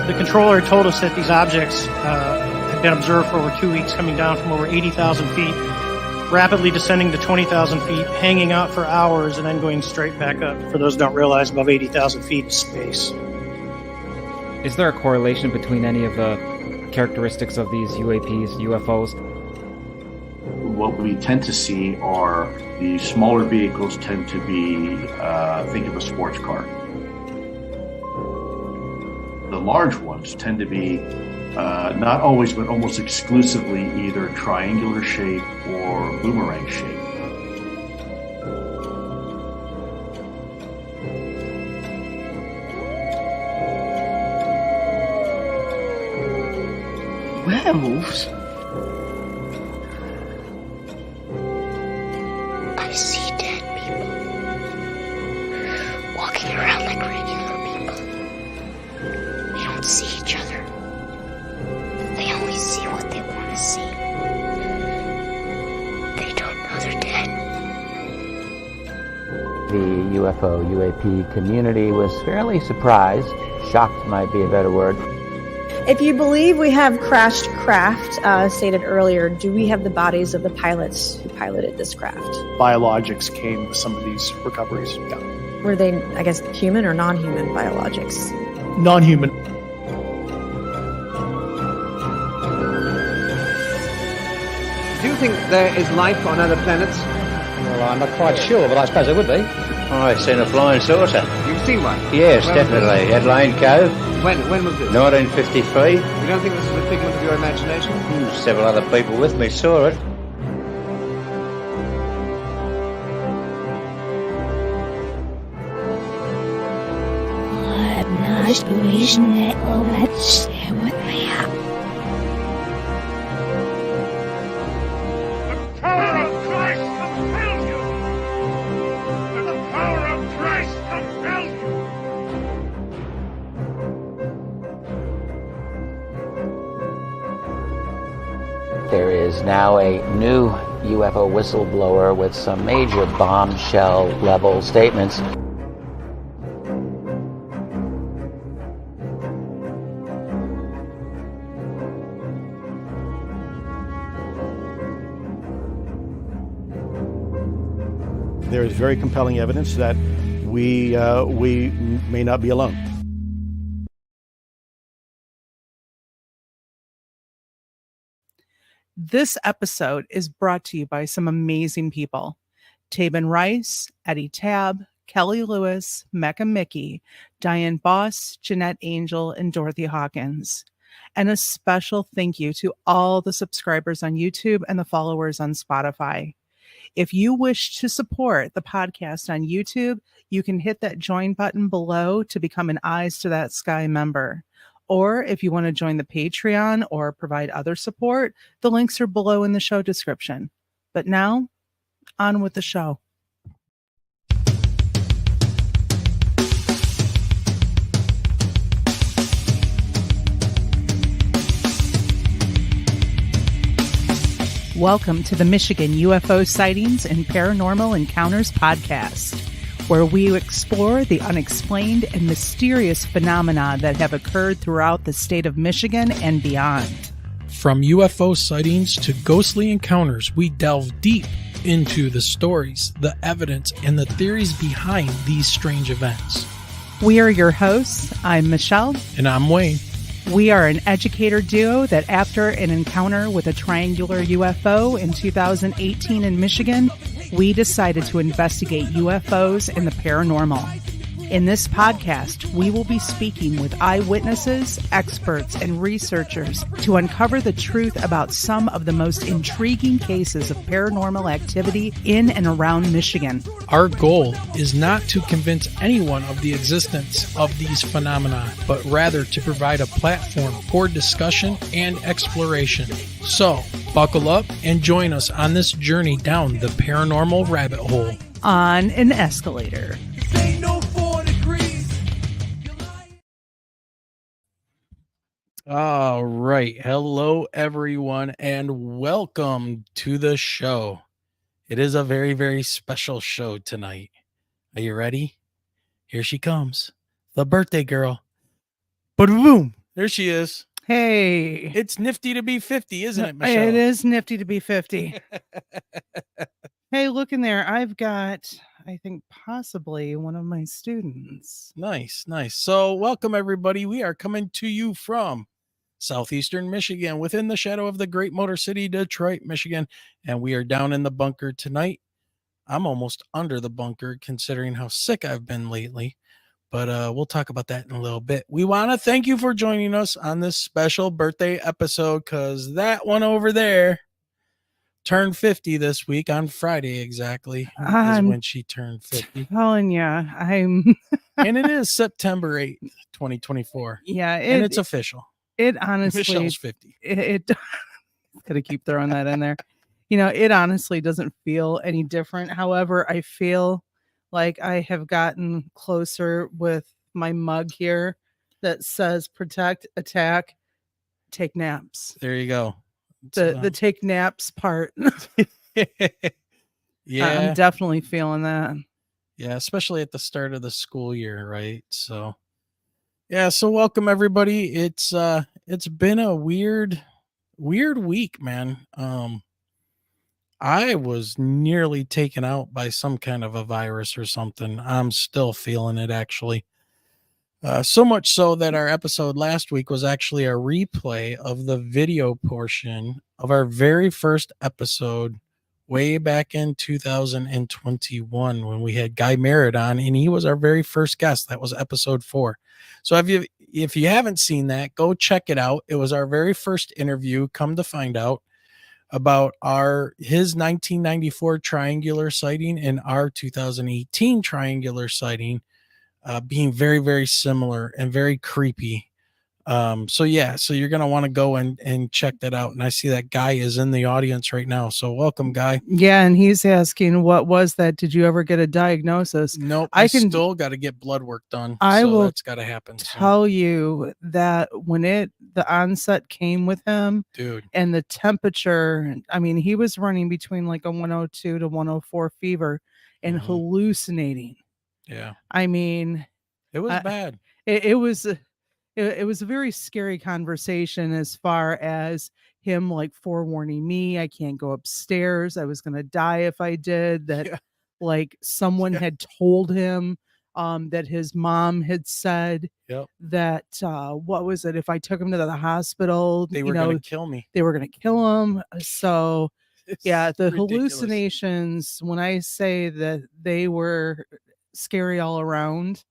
The controller told us that these objects had been observed for over 2 weeks, coming down from over 80,000 feet, rapidly descending to 20,000 feet, hanging out for hours, and then going straight back up. For those who don't realize, above 80,000 feet is space. Is there a correlation between any of the characteristics of these UAPs, UFOs? What we tend to see are the smaller vehicles tend to be, think of a sports car. The large ones tend to be not always, but almost exclusively either triangular shape or boomerang shape. Werewolves? I see dead people walking around like regular people. They don't see each other. They only see what they want to see. They don't know they're dead. The UFO, UAP community was fairly surprised. Shocked might be a better word. If you believe we have crashed craft, stated earlier, do we have the bodies of the pilots who piloted this craft? Biologics came with some of these recoveries. Yeah. Were they, I guess, human or non-human biologics? Non-human. Do you think there is life on other planets? Well, I'm not quite sure, but I suppose there would be. I've seen a flying saucer. You've seen one? Yes, definitely. At Lane Cove. When was this? 1953. You don't think this is a figment of your imagination? Several other people with me saw it. I'm not believing that all that's with me. There is now a new UFO whistleblower with some major bombshell level statements. There is very compelling evidence that we may not be alone. This episode is brought to you by some amazing people. Tabin Rice, Eddie Tabb, Kelly Lewis, Mecca Mickey, Diane Boss, Jeanette Angel, and Dorothy Hawkins. And a special thank you to all the subscribers on YouTube and the followers on Spotify. If you wish to support the podcast on YouTube, you can hit that join button below to become an Eyes to That Sky member. Or if you want to join the Patreon or provide other support, the links are below in the show description. But now, on with the show. Welcome to the Michigan UFO Sightings and Paranormal Encounters podcast, where we explore the unexplained and mysterious phenomena that have occurred throughout the state of Michigan and beyond. From UFO sightings to ghostly encounters, we delve deep into the stories, the evidence, and the theories behind these strange events. We are your hosts. I'm Michelle. And I'm Wayne. We are an educator duo that after an encounter with a triangular UFO in 2018 in Michigan, we decided to investigate UFOs and the paranormal. In this podcast, we will be speaking with eyewitnesses, experts, and researchers to uncover the truth about some of the most intriguing cases of paranormal activity in and around Michigan. Our goal is not to convince anyone of the existence of these phenomena, but rather to provide a platform for discussion and exploration. So, buckle up and join us on this journey down the paranormal rabbit hole. On an escalator. All right. Hello, everyone, and welcome to the show. It is a very, very special show tonight. Are you ready? Here she comes, the birthday girl. But boom, There she is. Hey. It's nifty to be 50, isn't it, Michelle? It is nifty to be 50. Hey, look in there. I've got, I think, possibly one of my students. Nice, nice. So, welcome everybody. We are coming to you from southeastern Michigan, within the shadow of the great Motor City, Detroit, Michigan. And we are down in the bunker tonight. I'm almost under the bunker considering how sick I've been lately. But we'll talk about that in a little bit. We want to thank you for joining us on this special birthday episode because that one over there turned 50 this week on Friday exactly is when she turned 50. Telling ya, and it is September 8th, 2024. Yeah. And it's official. It honestly. Michelle's 50. It gotta keep throwing that in there. You know, it honestly doesn't feel any different. However, I feel like I have gotten closer with my mug here that says protect, attack, take naps. There you go. The take naps part. Yeah. I'm definitely feeling that. Yeah, especially at the start of the school year, right? So yeah, so welcome everybody. It's been a weird week, man. I was nearly taken out by some kind of a virus or something. I'm still feeling it, actually. So much so that our episode last week was actually a replay of the video portion of our very first episode way back in 2021 when we had Guy Merritt on, and he was our very first guest. That was episode 4. So if you haven't seen that, go check it out. It was our very first interview, come to find out, about his 1994 triangular sighting and our 2018 triangular sighting being very, very similar and very creepy. So you're going to want to go and check that out. And I see that Guy is in the audience right now. So welcome, Guy. Yeah. And he's asking, what was that? Did you ever get a diagnosis? Nope. I still got to get blood work done. That's got to happen. Tell you that when the onset came with him, dude, and the temperature, I mean, he was running between like a 102 to 104 fever and hallucinating. Yeah. I mean, it was bad. It was a very scary conversation as far as him like forewarning me, I can't go upstairs. I was going to die if I did. That like someone had told him that his mom had said that what was it? If I took him to the hospital, they were going to kill me. They were going to kill him. So it's the ridiculous. hallucinations, when I say that they were scary all around.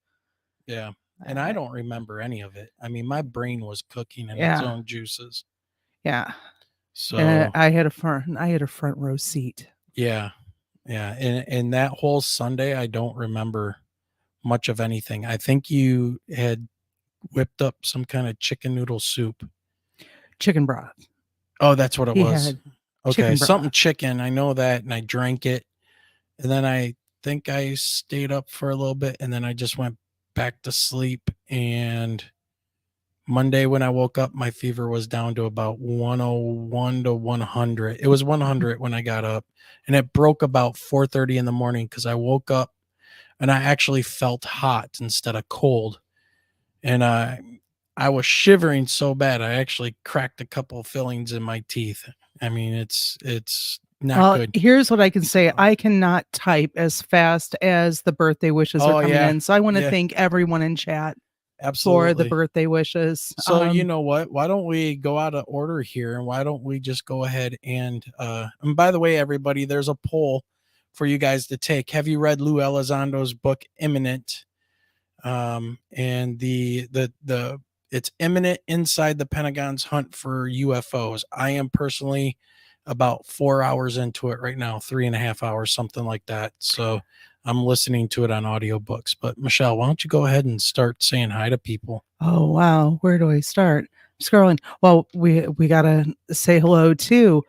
Yeah. And I don't remember any of it. I mean, my brain was cooking in its own juices. Yeah. So and I had a front row seat. Yeah. Yeah. And that whole Sunday, I don't remember much of anything. I think you had whipped up some kind of chicken noodle soup. Chicken broth. Oh, that's what it was. Okay. Something broth. Chicken. I know that. And I drank it. And then I think I stayed up for a little bit and then I just went back to sleep. And Monday when I woke up, my fever was down to about 101 to 100. It was 100 when I got up, and it broke about 4:30 in the morning because I woke up and I actually felt hot instead of cold. And I was shivering so bad I actually cracked a couple of fillings in my teeth. I mean, it's not good. Here's what I can say. I cannot type as fast as the birthday wishes are coming in. So I want to thank everyone in chat for the birthday wishes. So you know what? Why don't we go out of order here? And why don't we just go ahead and by the way, everybody, there's a poll for you guys to take. Have you read Lou Elizondo's book Imminent? And it's imminent inside the Pentagon's hunt for UFOs. I am personally about 4 hours into it right now, 3.5 hours, something like that. So I'm listening to it on audiobooks. But Michelle, why don't you go ahead and start saying hi to people? Oh, wow. Where do I start? I'm scrolling. Well, we got to say hello to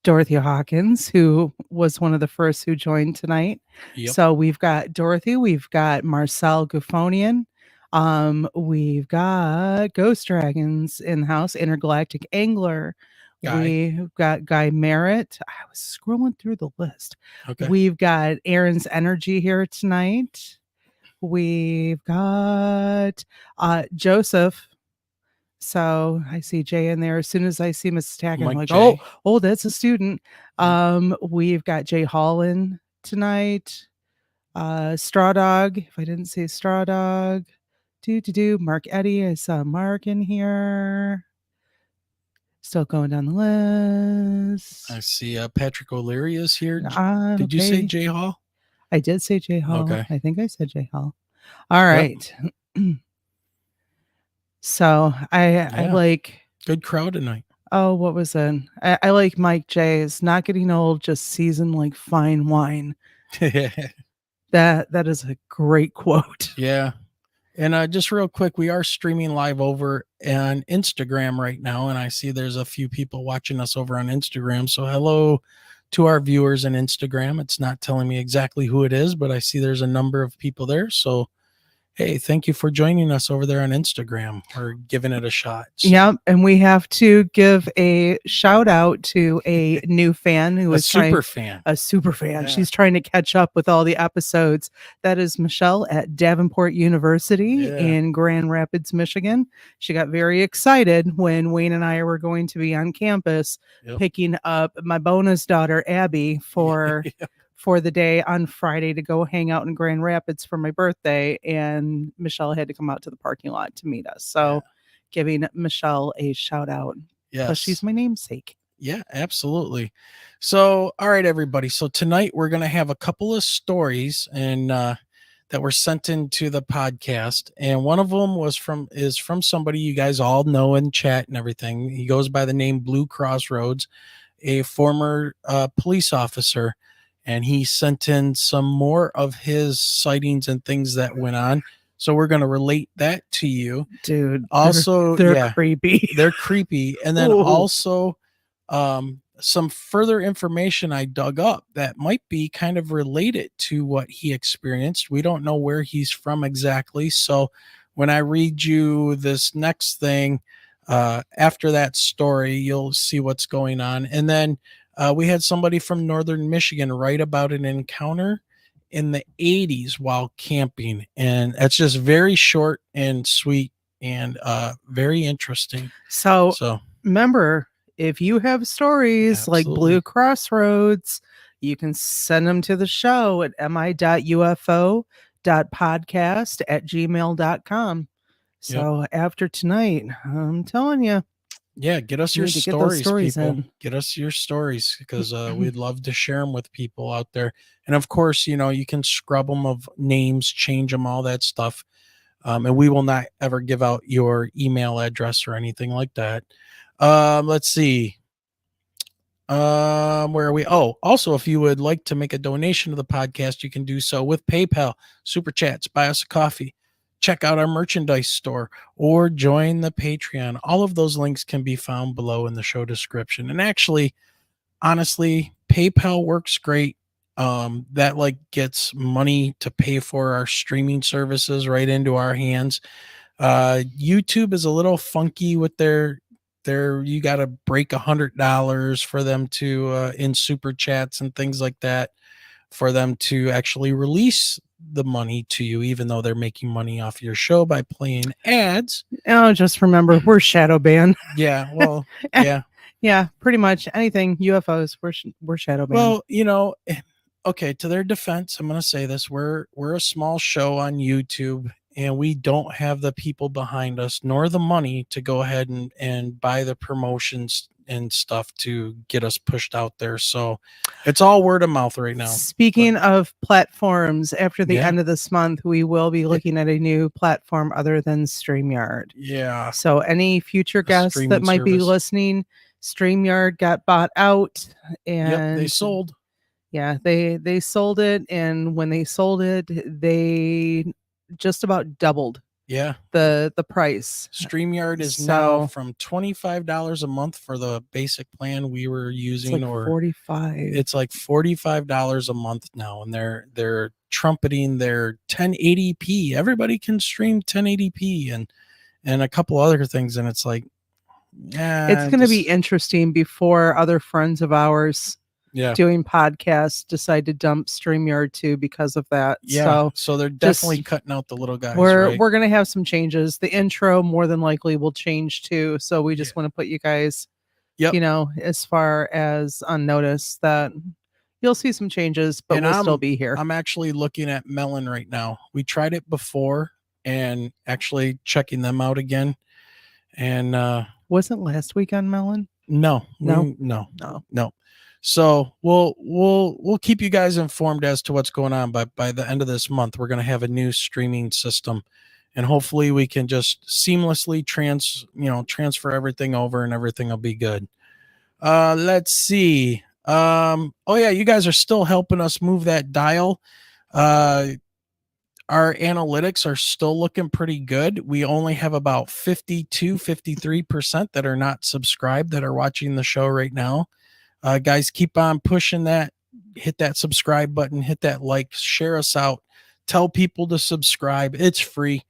Dorothy Hawkins, who was one of the first who joined tonight. Yep. So we've got Dorothy, we've got Marcel Gufonian, we've got Ghost Dragons in the house, Intergalactic Angler. We've got Guy Merritt. I was scrolling through the list. Okay. We've got Aaron's Energy here tonight. We've got Joseph So I see Jay in there. As soon as I see Mrs. Taggart, I'm Mike like, J. oh, that's a student. We've got Jay Hall in tonight. Straw Dog. If I didn't say Straw Dog, Mark Eddy. I saw Mark in here. Still going down the list. I see Patrick O'Leary is here. Did you say Jay Hall? I did say Jay Hall. Okay. I think I said Jay Hall. All right. So I like good crowd tonight. Oh, what was it? I like Mike J's not getting old, just seasoned like fine wine. That is a great quote. Yeah. And just real quick, we are streaming live over on Instagram right now, and I see there's a few people watching us over on Instagram. So hello to our viewers on Instagram. It's not telling me exactly who it is, but I see there's a number of people there. So hey, thank you for joining us over there on Instagram or giving it a shot. So. Yep. And we have to give a shout out to a new fan who is super fan. A super fan. Yeah. She's trying to catch up with all the episodes. That is Michelle at Davenport University in Grand Rapids, Michigan. She got very excited when Wayne and I were going to be on campus picking up my bonus daughter, Abby, for the day on Friday to go hang out in Grand Rapids for my birthday. And Michelle had to come out to the parking lot to meet us. So giving Michelle a shout out. Yes. Because she's my namesake. Yeah, absolutely. So, all right, everybody. So tonight we're going to have a couple of stories and that were sent into the podcast. And one of them is from somebody you guys all know in chat and everything. He goes by the name Blue Crossroads, a former police officer. And he sent in some more of his sightings and things that went on. So we're going to relate that to you. Dude, also, they're creepy. They're creepy. And then also some further information I dug up that might be kind of related to what he experienced. We don't know where he's from exactly. So when I read you this next thing, after that story, you'll see what's going on. And then we had somebody from Northern Michigan write about an encounter in the 80s while camping. And that's just very short and sweet and very interesting. So remember, if you have stories like Blue Crossroads, you can send them to the show at mi.ufo.podcast@gmail.com. So after tonight, I'm telling you. Yeah, get us your stories, people. Get us your stories because we'd love to share them with people out there. And of course, you can scrub them of names, change them, all that stuff. And we will not ever give out your email address or anything like that. Let's see. Where are we? Oh, also, if you would like to make a donation to the podcast, you can do so with PayPal, Super Chats, buy us a coffee. Check out our merchandise store or join the Patreon. All of those links can be found below in the show description. And actually, honestly, PayPal works great. That gets money to pay for our streaming services right into our hands. YouTube is a little funky with their you got to break $100 for them to in super chats and things like that for them to actually release the money to you, even though they're making money off your show by playing ads. Oh, just remember, we're shadow banned. Yeah, well, yeah. Yeah, pretty much anything UFOs, we're shadow banned. Well, okay, to their defense, I'm going to say this. We're a small show on YouTube, and we don't have the people behind us nor the money to go ahead and buy the promotions and stuff to get us pushed out there. So it's all word of mouth right now. Speaking of platforms, after the end of this month, we will be looking at a new platform other than StreamYard. Yeah. So any future guests that might be listening, StreamYard got bought out and they sold. Yeah, they sold it. And when they sold it, they just about doubled the price. StreamYard is now from $25 a month for the basic plan we were using, it's like or 45. It's like $45 a month now, and they're trumpeting their 1080p. Everybody can stream 1080p and a couple other things, and it's like, it's going to be interesting before other friends of ours doing podcasts decide to dump StreamYard too because of that. Yeah, so they're definitely just- cutting out the little guys. we're right? gonna have some changes. The intro more than likely will change too. So we just want to put you guys, Yep. as far as on notice that you'll see some changes, but And we'll still be here. I'm actually looking at Melon right now. We tried it before and actually checking them out again. And Wasn't last week on Melon? no. So we'll keep you guys informed as to what's going on. But by the end of this month, we're going to have a new streaming system, and hopefully we can just seamlessly transfer everything over, and everything will be good. Let's see. Oh yeah, you guys are still helping us move that dial. Our analytics are still looking pretty good. We only have about 53% that are not subscribed that are watching the show right now. Guys, keep on pushing that. Hit that subscribe button, hit that like, share us out, tell people to subscribe. It's free.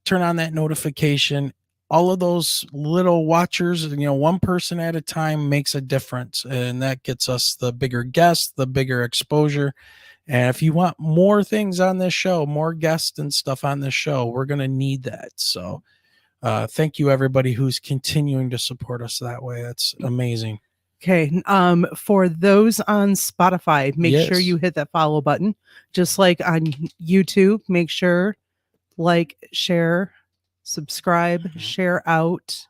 Turn on that notification. All of those little watchers, one person at a time makes a difference. And that gets us the bigger guests, the bigger exposure. And if you want more things on this show, more guests and stuff on this show, we're going to need that. So thank you, everybody who's continuing to support us that way. That's amazing. Okay. For those on Spotify, make sure Yes. you hit that follow button. Just like on YouTube, make sure like, share, subscribe, share out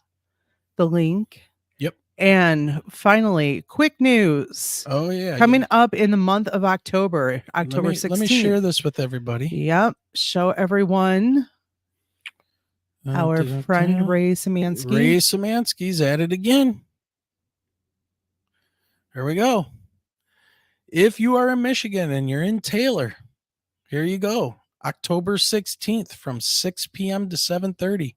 the link. Yep. And finally, quick news. Oh yeah. Coming up in the month of October, October 16th. Let me share this with everybody. Yep. Show everyone our friend Ray Samansky. Ray Samansky's at it again. Here we go. If you are in Michigan and you're in Taylor, here you go. October 16th from 6 p.m. to 7:30.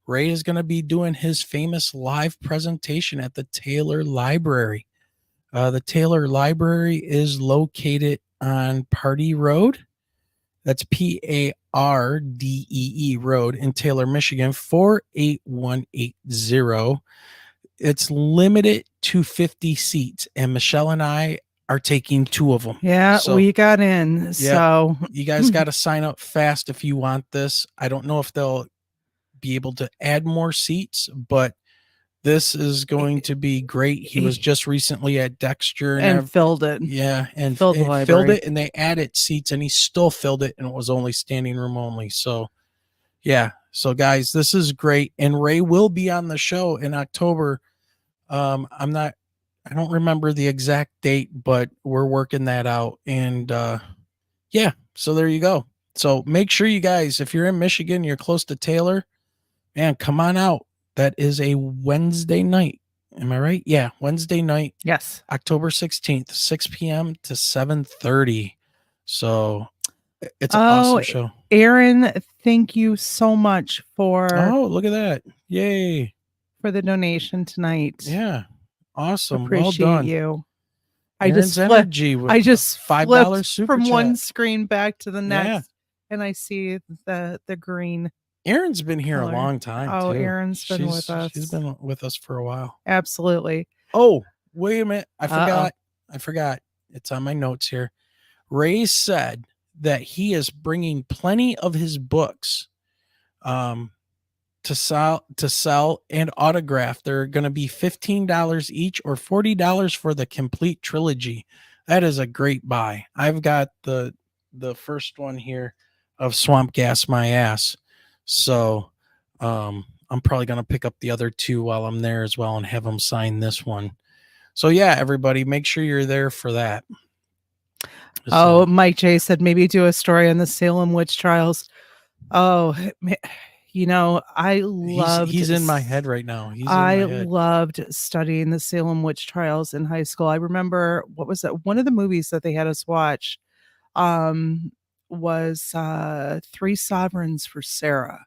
Ray is going to be doing his famous live presentation at the Taylor Library. The Taylor Library is located on Party Road. That's Pardee Road in Taylor, Michigan, 48180. It's limited to 50 seats, and Michelle and I are taking 2 of them. Yeah, So, we got in. So you guys got to sign up fast if you want this. I don't know if they'll be able to add more seats, but this is going to be great. He was just recently at Dexter and filled it. Yeah, and filled it, and they added seats, and he still filled it, and it was only standing room only. So, yeah. So, guys, this is great, and Ray will be on the show in October. I don't remember the exact date, but we're working that out. And yeah, so there you go. So make sure you guys, if you're in Michigan, you're close to Taylor, man, come on out. That is a Wednesday night. Am I right? Yeah, Wednesday night. Yes. October 16th, 6 p.m. to 7:30. So it's an awesome show. Aaron, thank you so much for look at that. Yay. For the donation tonight. Yeah. Awesome. Appreciate well done. you. Aaron's energy with I just $5 flipped super from chat. one screen back to the next, Yeah. and I see the green. Aaron's been here color. a long time. Oh, too. Aaron's been with us. She's been with us for a while. Absolutely. Oh, wait a minute. I forgot. It's on my notes here. Ray said that he is bringing plenty of his books to sell and autograph. They're going to be $15 each or $40 for the complete trilogy. That is a great buy. I've got the first one here of Swamp Gas My Ass. So I'm probably going to pick up the other 2 while I'm there as well and have them sign this one. So yeah, everybody, make sure you're there for that. Oh, Mike J said maybe do a story on the Salem witch trials. Oh, I loved. He's in my head right now. I loved studying the Salem witch trials in high school. I remember, what was that? One of the movies that they had us watch was 3 Sovereigns for Sarah.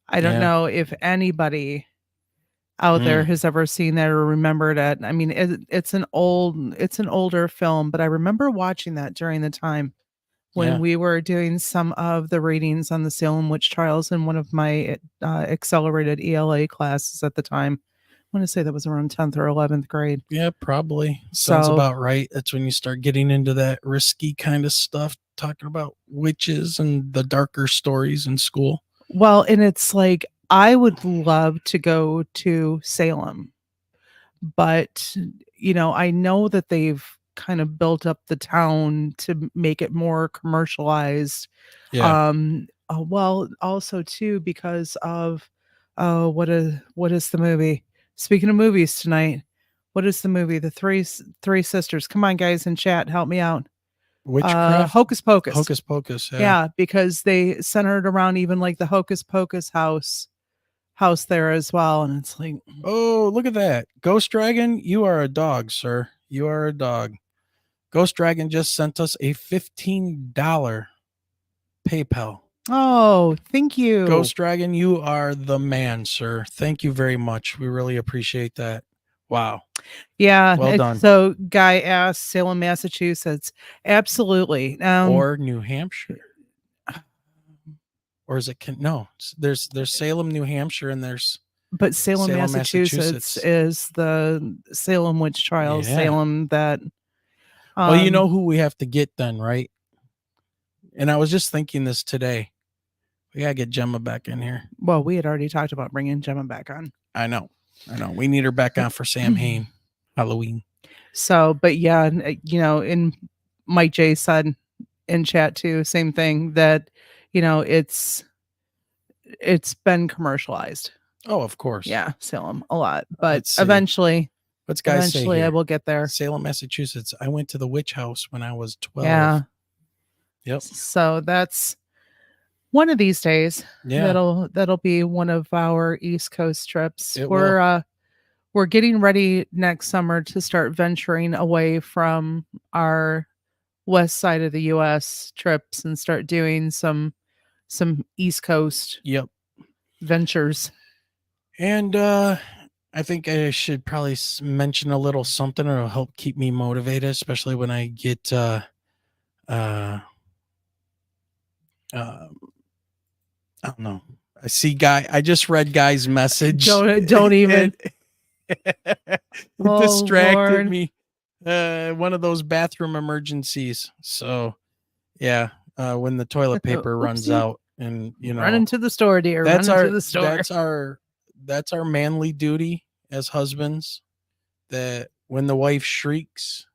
I don't know if anybody out there has ever seen that or remembered it. I mean, it's an older film, but I remember watching that during the time when we were doing some of the readings on the Salem witch trials in one of my accelerated ELA classes at the time want to say that was around 10th or 11th grade. Yeah, probably. Sounds So- about right. That's when you start getting into that risky kind of stuff, talking about witches and the darker stories in school. Well, and it's like, I would love to go to Salem, but, I know that they've kind of built up the town to make it more commercialized. Yeah. Well, also too, because of, what is the movie? Speaking of movies tonight, what is the movie? The three sisters. Come on, guys in chat, help me out. Witchcraft? Hocus Pocus. Hocus Pocus. Yeah, because they centered around even like the Hocus Pocus house there as well, and it's like, Oh, look at that. Ghost Dragon, you are a dog, sir. You are a dog. Ghost Dragon just sent us a $15 PayPal. oh, thank you. Ghost Dragon, you are the man, sir. Thank you very much. We really appreciate that. Wow. Yeah. Well done. So, guy asked Salem, Massachusetts. Absolutely. Or New Hampshire. Or is it? No, there's Salem, New Hampshire, and there's. But Salem, Massachusetts is the Salem witch trials. Yeah. Salem that. Well, you know who we have to get then, right? And I was just thinking this today. We gotta get Gemma back in here. Well, we had already talked about bringing Gemma back on. I know. We need her back on for Sam Hain Halloween. So, but yeah, and Mike J said in chat too, same thing, that it's been commercialized. Oh, of course. Yeah, Salem a lot, but Let's see. eventually say I here? will get there. Salem, Massachusetts. I went to the witch house when I was 12. Yeah. Yep. So that's one of these days. Yeah. That'll be one of our East Coast trips. It We're getting ready next summer to start venturing away from our west side of the US trips and start doing some East Coast ventures. And I think I should probably mention a little something that'll help keep me motivated, especially when I get I don't know. I just read Guy's message. Don't even. It Oh, distracted Lord. me. One of those bathroom emergencies. So yeah, when the toilet paper runs Oopsie. out, and Run into the store, dear. that's Run our into the store. that's our manly duty as husbands, that when the wife shrieks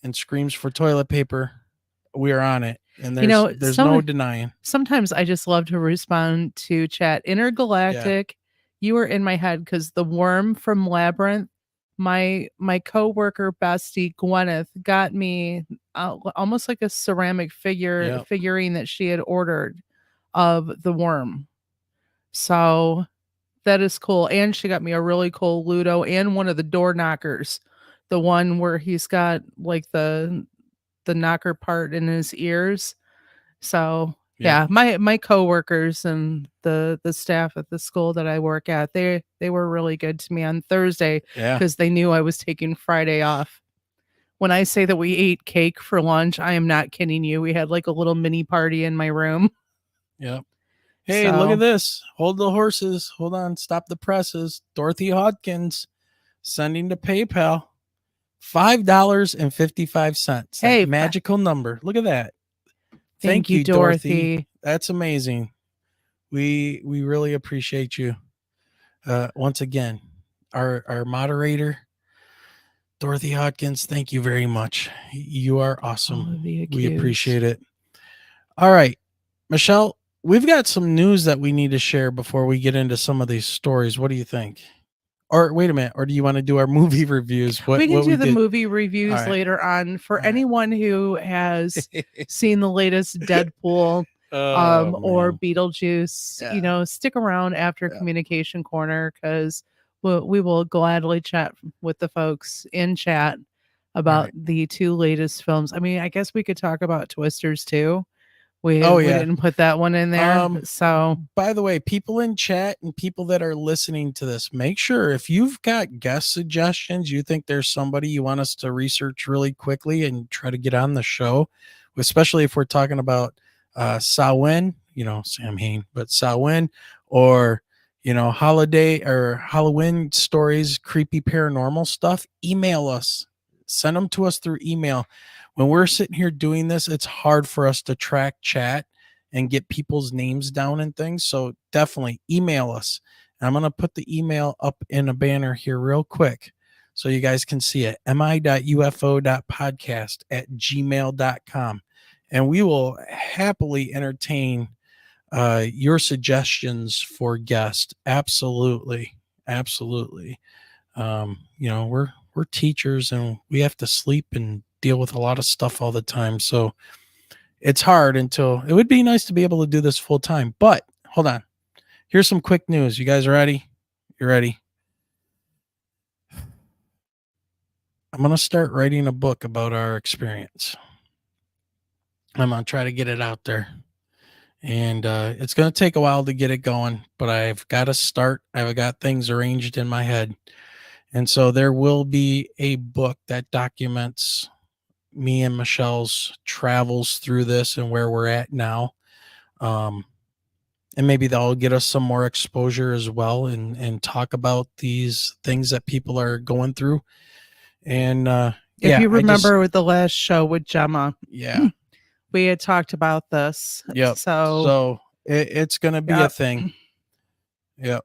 and screams for toilet paper, we are on it, and there's no denying. Sometimes I just love to respond to chat. Intergalactic, you were in my head because the worm from Labyrinth, my coworker bestie Gwyneth got me almost like a ceramic figurine that she had ordered of the worm. So that is cool. And she got me a really cool Ludo and one of the door knockers, the one where he's got like the knocker part in his ears. So yeah, my coworkers and the staff at the school that I work at, they were really good to me on Thursday because they knew I was taking Friday off. When I say that we ate cake for lunch, I am not kidding you. We had like a little mini party in my room. Yep. Hey, look at this. Hold the horses. Hold on. Stop the presses. Dorothy Hodkins sending to PayPal $5.55. Hey, that magical number. Look at that. Thank you, Dorothy. That's amazing. We really appreciate you. Once again, our moderator, Dorothy Hodkins, thank you very much. You are awesome. We appreciate it. All right, Michelle, we've got some news that we need to share before we get into some of these stories. What do you think? Or wait a minute, or do you want to do our movie reviews? We can do the movie reviews later on. For anyone who has seen the latest Deadpool or Beetlejuice, stick around after Communication Corner, because we will gladly chat with the folks in chat about the two latest films. I mean, I guess we could talk about Twisters too. We didn't put that one in there. So, by the way, people in chat and people that are listening to this, make sure if you've got guest suggestions, you think there's somebody you want us to research really quickly and try to get on the show, especially if we're talking about Samhain, Sam Hain, but Samhain, or holiday or Halloween stories, creepy paranormal stuff, email us. Send them to us through email. When we're sitting here doing this, it's hard for us to track chat and get people's names down and things. So definitely email us. I'm going to put the email up in a banner here real quick so you guys can see it. mi.ufo.podcast@gmail.com. And we will happily entertain your suggestions for guests. Absolutely. We're teachers and we have to sleep and deal with a lot of stuff all the time. So it's hard until it would be nice to be able to do this full time. But hold on. Here's some quick news. You guys ready? You ready? I'm going to start writing a book about our experience. I'm going to try to get it out there. And it's going to take a while to get it going, but I've got to start. I've got things arranged in my head. And so there will be a book that documents me and Michelle's travels through this and where we're at now. And maybe that'll get us some more exposure as well and talk about these things that people are going through. And if you remember with the last show with Gemma, yeah, we had talked about this. Yep. So it's going to be a thing. Yep.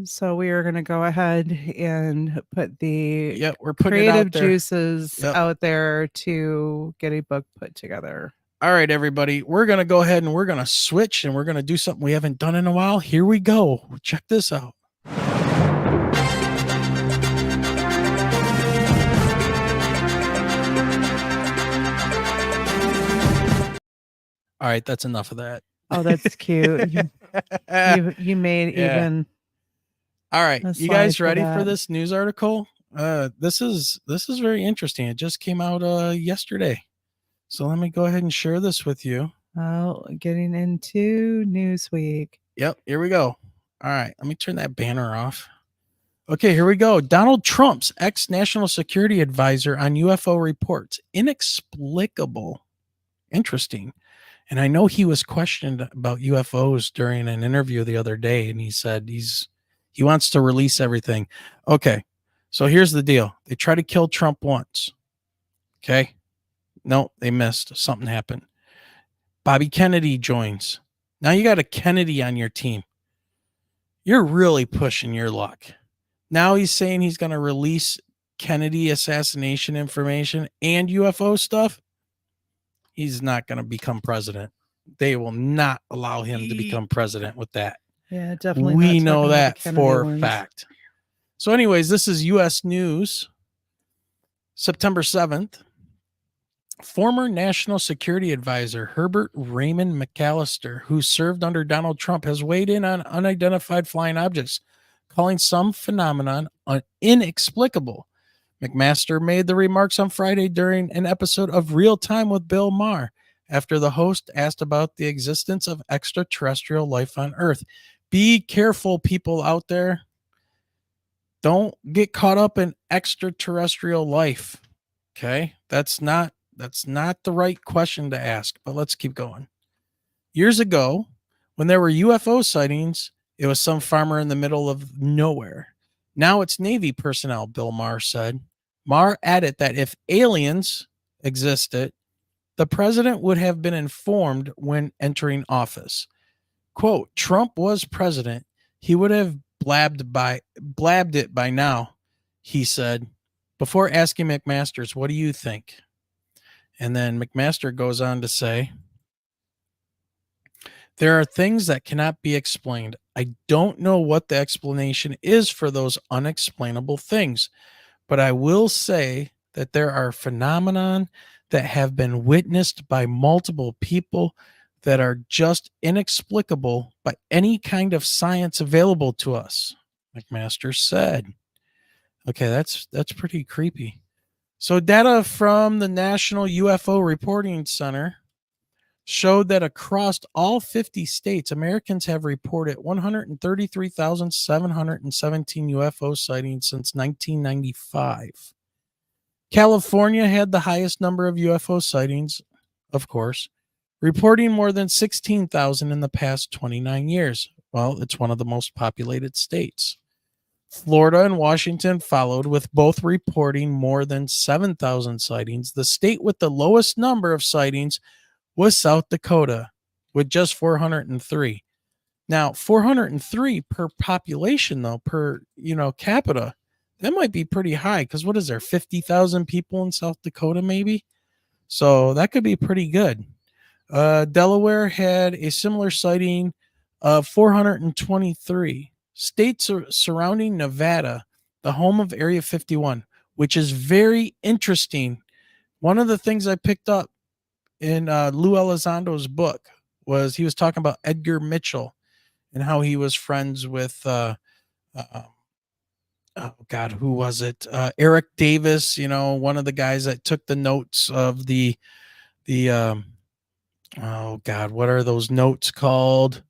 So we are going to go ahead and put the we're putting creative it out there. juices out there to get a book put together. All right, everybody, we're going to go ahead and we're going to switch and we're going to do something we haven't done in a while. Here we go. Check this out. All right, that's enough of that. Oh, that's cute. you made even. All right, you guys ready for this news article? This is very interesting. It just came out yesterday. So let me go ahead and share this with you. Oh, getting into Newsweek. Yep, here we go. All right, let me turn that banner off. Okay, here we go. Donald Trump's ex-national security advisor on UFO reports. Inexplicable. Interesting. And I know he was questioned about UFOs during an interview the other day, and he said he wants to release everything. Okay, so here's the deal. They tried to kill Trump once. Okay. No, they missed. Something happened. Bobby Kennedy joins. Now you got a Kennedy on your team. You're really pushing your luck. Now he's saying he's going to release Kennedy assassination information and UFO stuff. He's not going to become president. They will not allow him to become president with that. Yeah, definitely. We know that for a fact. So anyways, this is U.S. News, September 7th. Former National Security Advisor Herbert Raymond McAllister, who served under Donald Trump, has weighed in on unidentified flying objects, calling some phenomenon inexplicable. McMaster made the remarks on Friday during an episode of Real Time with Bill Maher after the host asked about the existence of extraterrestrial life on Earth. Be careful, people out there. Don't get caught up in extraterrestrial life. Okay? That's not the right question to ask, but let's keep going. Years ago, when there were UFO sightings, it was some farmer in the middle of nowhere. Now it's Navy personnel, Bill Maher said. Maher added that if aliens existed, the president would have been informed when entering office. Quote, Trump was president. He would have blabbed it by now, he said, before asking McMasters, what do you think? And then McMaster goes on to say, there are things that cannot be explained. I don't know what the explanation is for those unexplainable things, but I will say that there are phenomenon that have been witnessed by multiple people that are just inexplicable by any kind of science available to us, McMaster said. Okay, that's pretty creepy. So data from the National UFO Reporting Center showed that across all 50 states, Americans have reported 133,717 UFO sightings since 1995. California had the highest number of UFO sightings, of course, reporting more than 16,000 in the past 29 years. Well, it's one of the most populated states. Florida and Washington followed, with both reporting more than 7,000 sightings. The state with the lowest number of sightings was South Dakota, with just 403. Now, 403 per population, though, per, capita, that might be pretty high, because what is there, 50,000 people in South Dakota, maybe? So that could be pretty good. Delaware had a similar sighting of 423. States surrounding Nevada, the home of Area 51, which is very interesting. One of the things I picked up in Lou Elizondo's book was he was talking about Edgar Mitchell and how he was friends with, oh God, who was it? Eric Davis, one of the guys that took the notes of the oh God, what are those notes called?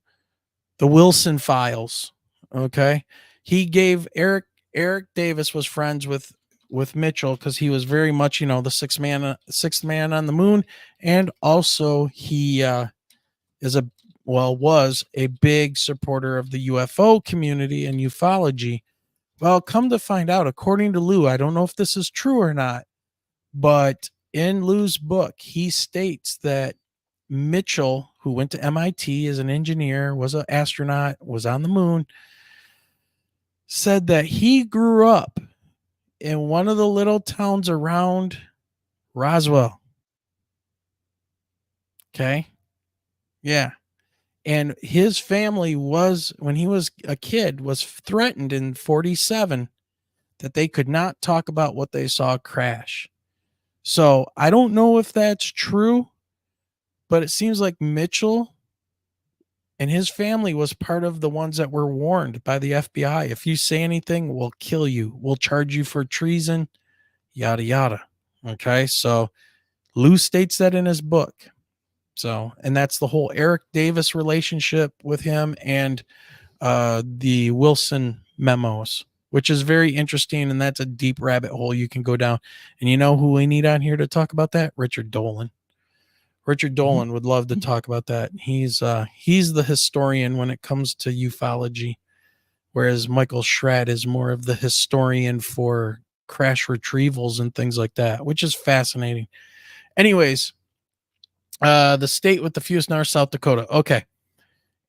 The Wilson files. Okay. He gave Eric Davis was friends with Mitchell because he was very much, the sixth man on the moon. And also he was a big supporter of the UFO community and ufology. Well, come to find out, according to Lou, I don't know if this is true or not, but in Lou's book, he states that Mitchell, who went to MIT as an engineer, was an astronaut, was on the moon, said that he grew up in one of the little towns around Roswell. Okay. Yeah. And his family was, when he was a kid, was threatened in 1947 that they could not talk about what they saw crash. So I don't know if that's true, but it seems like Mitchell and his family was part of the ones that were warned by the FBI. If you say anything, we'll kill you. We'll charge you for treason, yada, yada. Okay. So Lou states that in his book. So, and that's the whole Eric Davis relationship with him and the Wilson memos, which is very interesting. And that's a deep rabbit hole you can go down. And you know who we need on here to talk about that? Richard Dolan. Richard Dolan would love to talk about that. He's the historian when it comes to ufology, whereas Michael Schrad is more of the historian for crash retrievals and things like that, which is fascinating. Anyways, the state with the fewest numbers, South Dakota. Okay.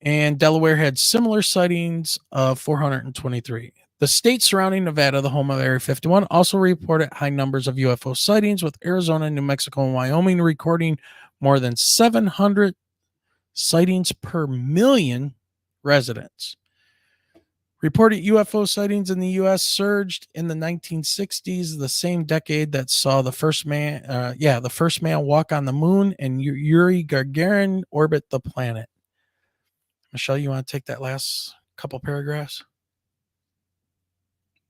And Delaware had similar sightings of 423. The states surrounding Nevada, the home of Area 51, also reported high numbers of UFO sightings, with Arizona, New Mexico, and Wyoming recording more than 700 sightings per million residents. Reported UFO sightings in the U.S. surged in the 1960s, the same decade that saw the first man walk on the moon and Yuri Gagarin orbit the planet. Michelle, you want to take that last couple paragraphs?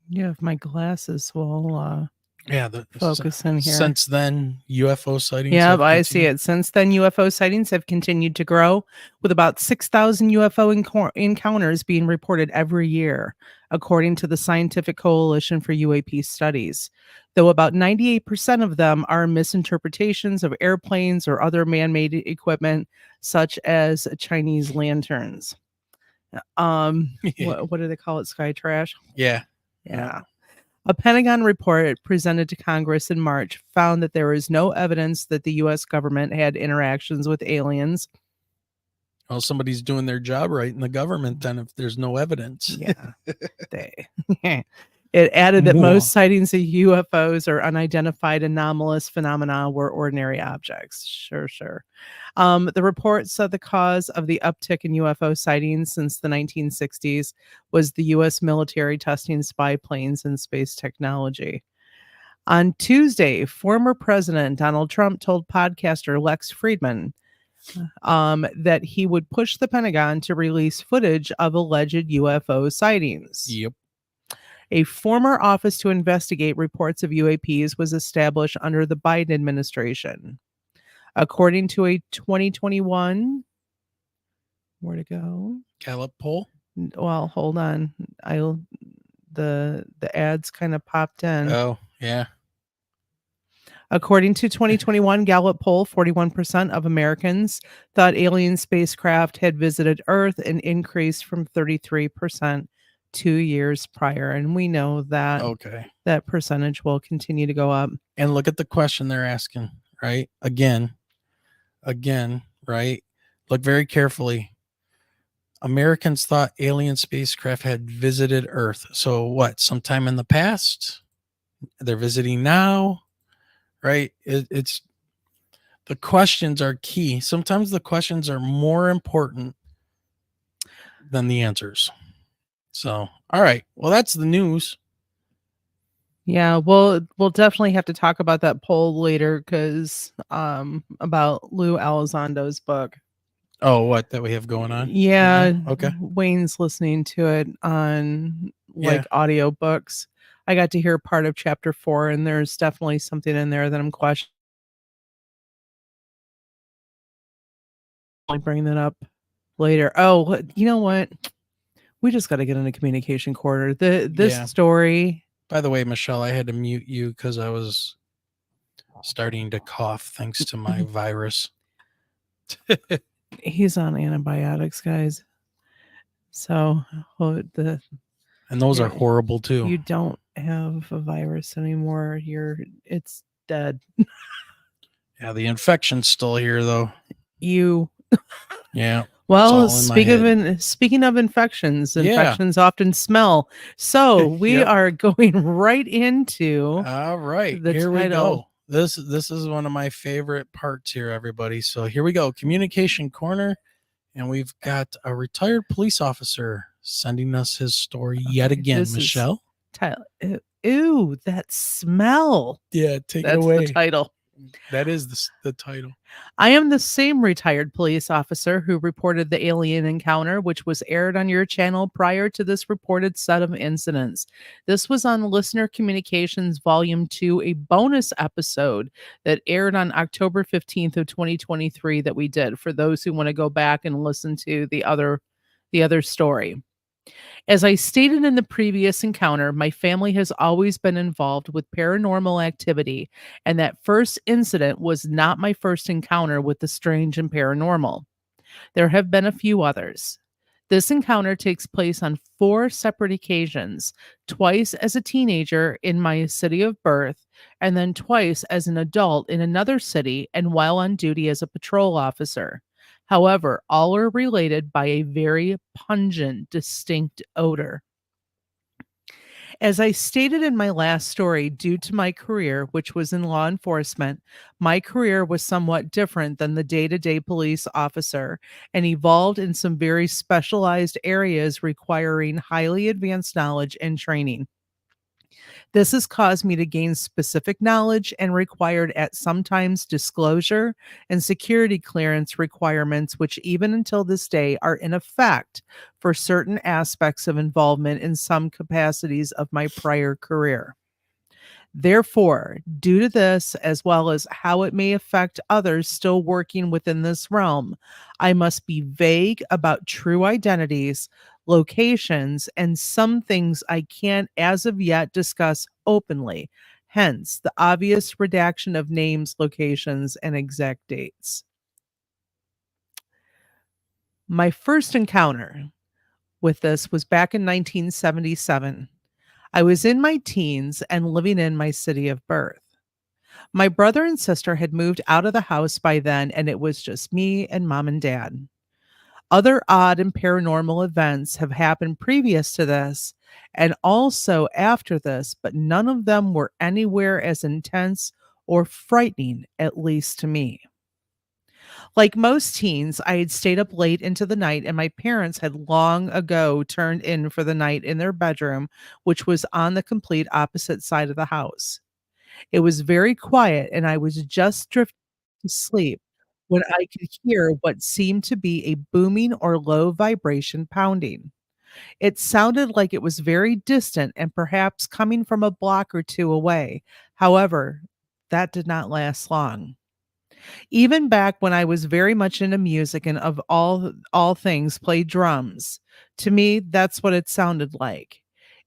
Yeah, if my glasses will the focus in here. Since then, UFO sightings. Yeah, I see it. Since then, UFO sightings have continued to grow, with about 6,000 UFO encounters being reported every year, according to the Scientific Coalition for UAP Studies. Though about 98% of them are misinterpretations of airplanes or other man-made equipment, such as Chinese lanterns. What do they call it? Sky trash? Yeah. A Pentagon report presented to Congress in March found that there is no evidence that the U.S. government had interactions with aliens. Well, somebody's doing their job right in the government then if there's no evidence. Yeah. It added that most sightings of UFOs or unidentified anomalous phenomena were ordinary objects. Sure. The report said the cause of the uptick in UFO sightings since the 1960s was the U.S. military testing spy planes and space technology. On Tuesday, former President Donald Trump told podcaster Lex Friedman that he would push the Pentagon to release footage of alleged UFO sightings. Yep. A former office to investigate reports of UAPs was established under the Biden administration. According to a 2021, where to go? Gallup poll. Well, hold on. The ads kind of popped in. Oh, yeah. According to 2021 Gallup poll, 41% of Americans thought alien spacecraft had visited Earth, an increase from 33% 2 years prior. And we know that that percentage will continue to go up. And look at the question they're asking, right? Again, right? Look very carefully. Americans thought alien spacecraft had visited Earth. So what? Sometime in the past? They're visiting now, right? It's the questions are key. Sometimes the questions are more important than the answers. So, all right. Well, that's the news. Yeah, we'll definitely have to talk about that poll later because about Lou Elizondo's book. Oh, what that we have going on? Yeah. Okay. Wayne's listening to it on like audio books. I got to hear part of chapter 4, and there's definitely something in there that I'm questioning. I'll bring that up later. Oh, you know what? We just got to get in a communication corner. This story. By the way, Michelle, I had to mute you because I was starting to cough thanks to my virus. He's on antibiotics, guys. So and those are horrible too. You don't have a virus anymore. It's dead. Yeah, the infection's still here though. Yeah. Well, speaking of infections often smell. So we are going right into all right. The here title. We go. This is one of my favorite parts here, everybody. So here we go. Communication corner, and we've got a retired police officer sending us his story yet again. Michelle. Ew, that smell. Yeah, take it That's away. the title. That is the title. I am the same retired police officer who reported the alien encounter, which was aired on your channel prior to this reported set of incidents. This was on Listener Communications Volume 2, a bonus episode that aired on October 15th of 2023 that we did for those who want to go back and listen to the other story. As I stated in the previous encounter, my family has always been involved with paranormal activity, and that first incident was not my first encounter with the strange and paranormal. There have been a few others. This encounter takes place on 4 separate occasions, twice as a teenager in my city of birth, and then twice as an adult in another city and while on duty as a patrol officer. However, all are related by a very pungent, distinct odor. As I stated in my last story, due to my career, which was in law enforcement, my career was somewhat different than the day-to-day police officer and evolved in some very specialized areas requiring highly advanced knowledge and training. This has caused me to gain specific knowledge and required at sometimes disclosure and security clearance requirements, which even until this day are in effect for certain aspects of involvement in some capacities of my prior career. Therefore, due to this, as well as how it may affect others still working within this realm, I must be vague about true identities, locations, and some things I can't as of yet discuss openly, hence the obvious redaction of names, locations, and exact dates. My first encounter with this was back in 1977. I was in my teens and living in my city of birth. My brother and sister had moved out of the house by then, and it was just me and mom and dad. Other odd and paranormal events have happened previous to this and also after this, but none of them were anywhere as intense or frightening, at least to me. Like most teens, I had stayed up late into the night, and my parents had long ago turned in for the night in their bedroom, which was on the complete opposite side of the house. It was very quiet, and I was just drifting to sleep when I could hear what seemed to be a booming or low vibration pounding. It sounded like it was very distant and perhaps coming from a block or two away. However, that did not last long. Even back when I was very much into music and of all things played drums, to me, that's what it sounded like.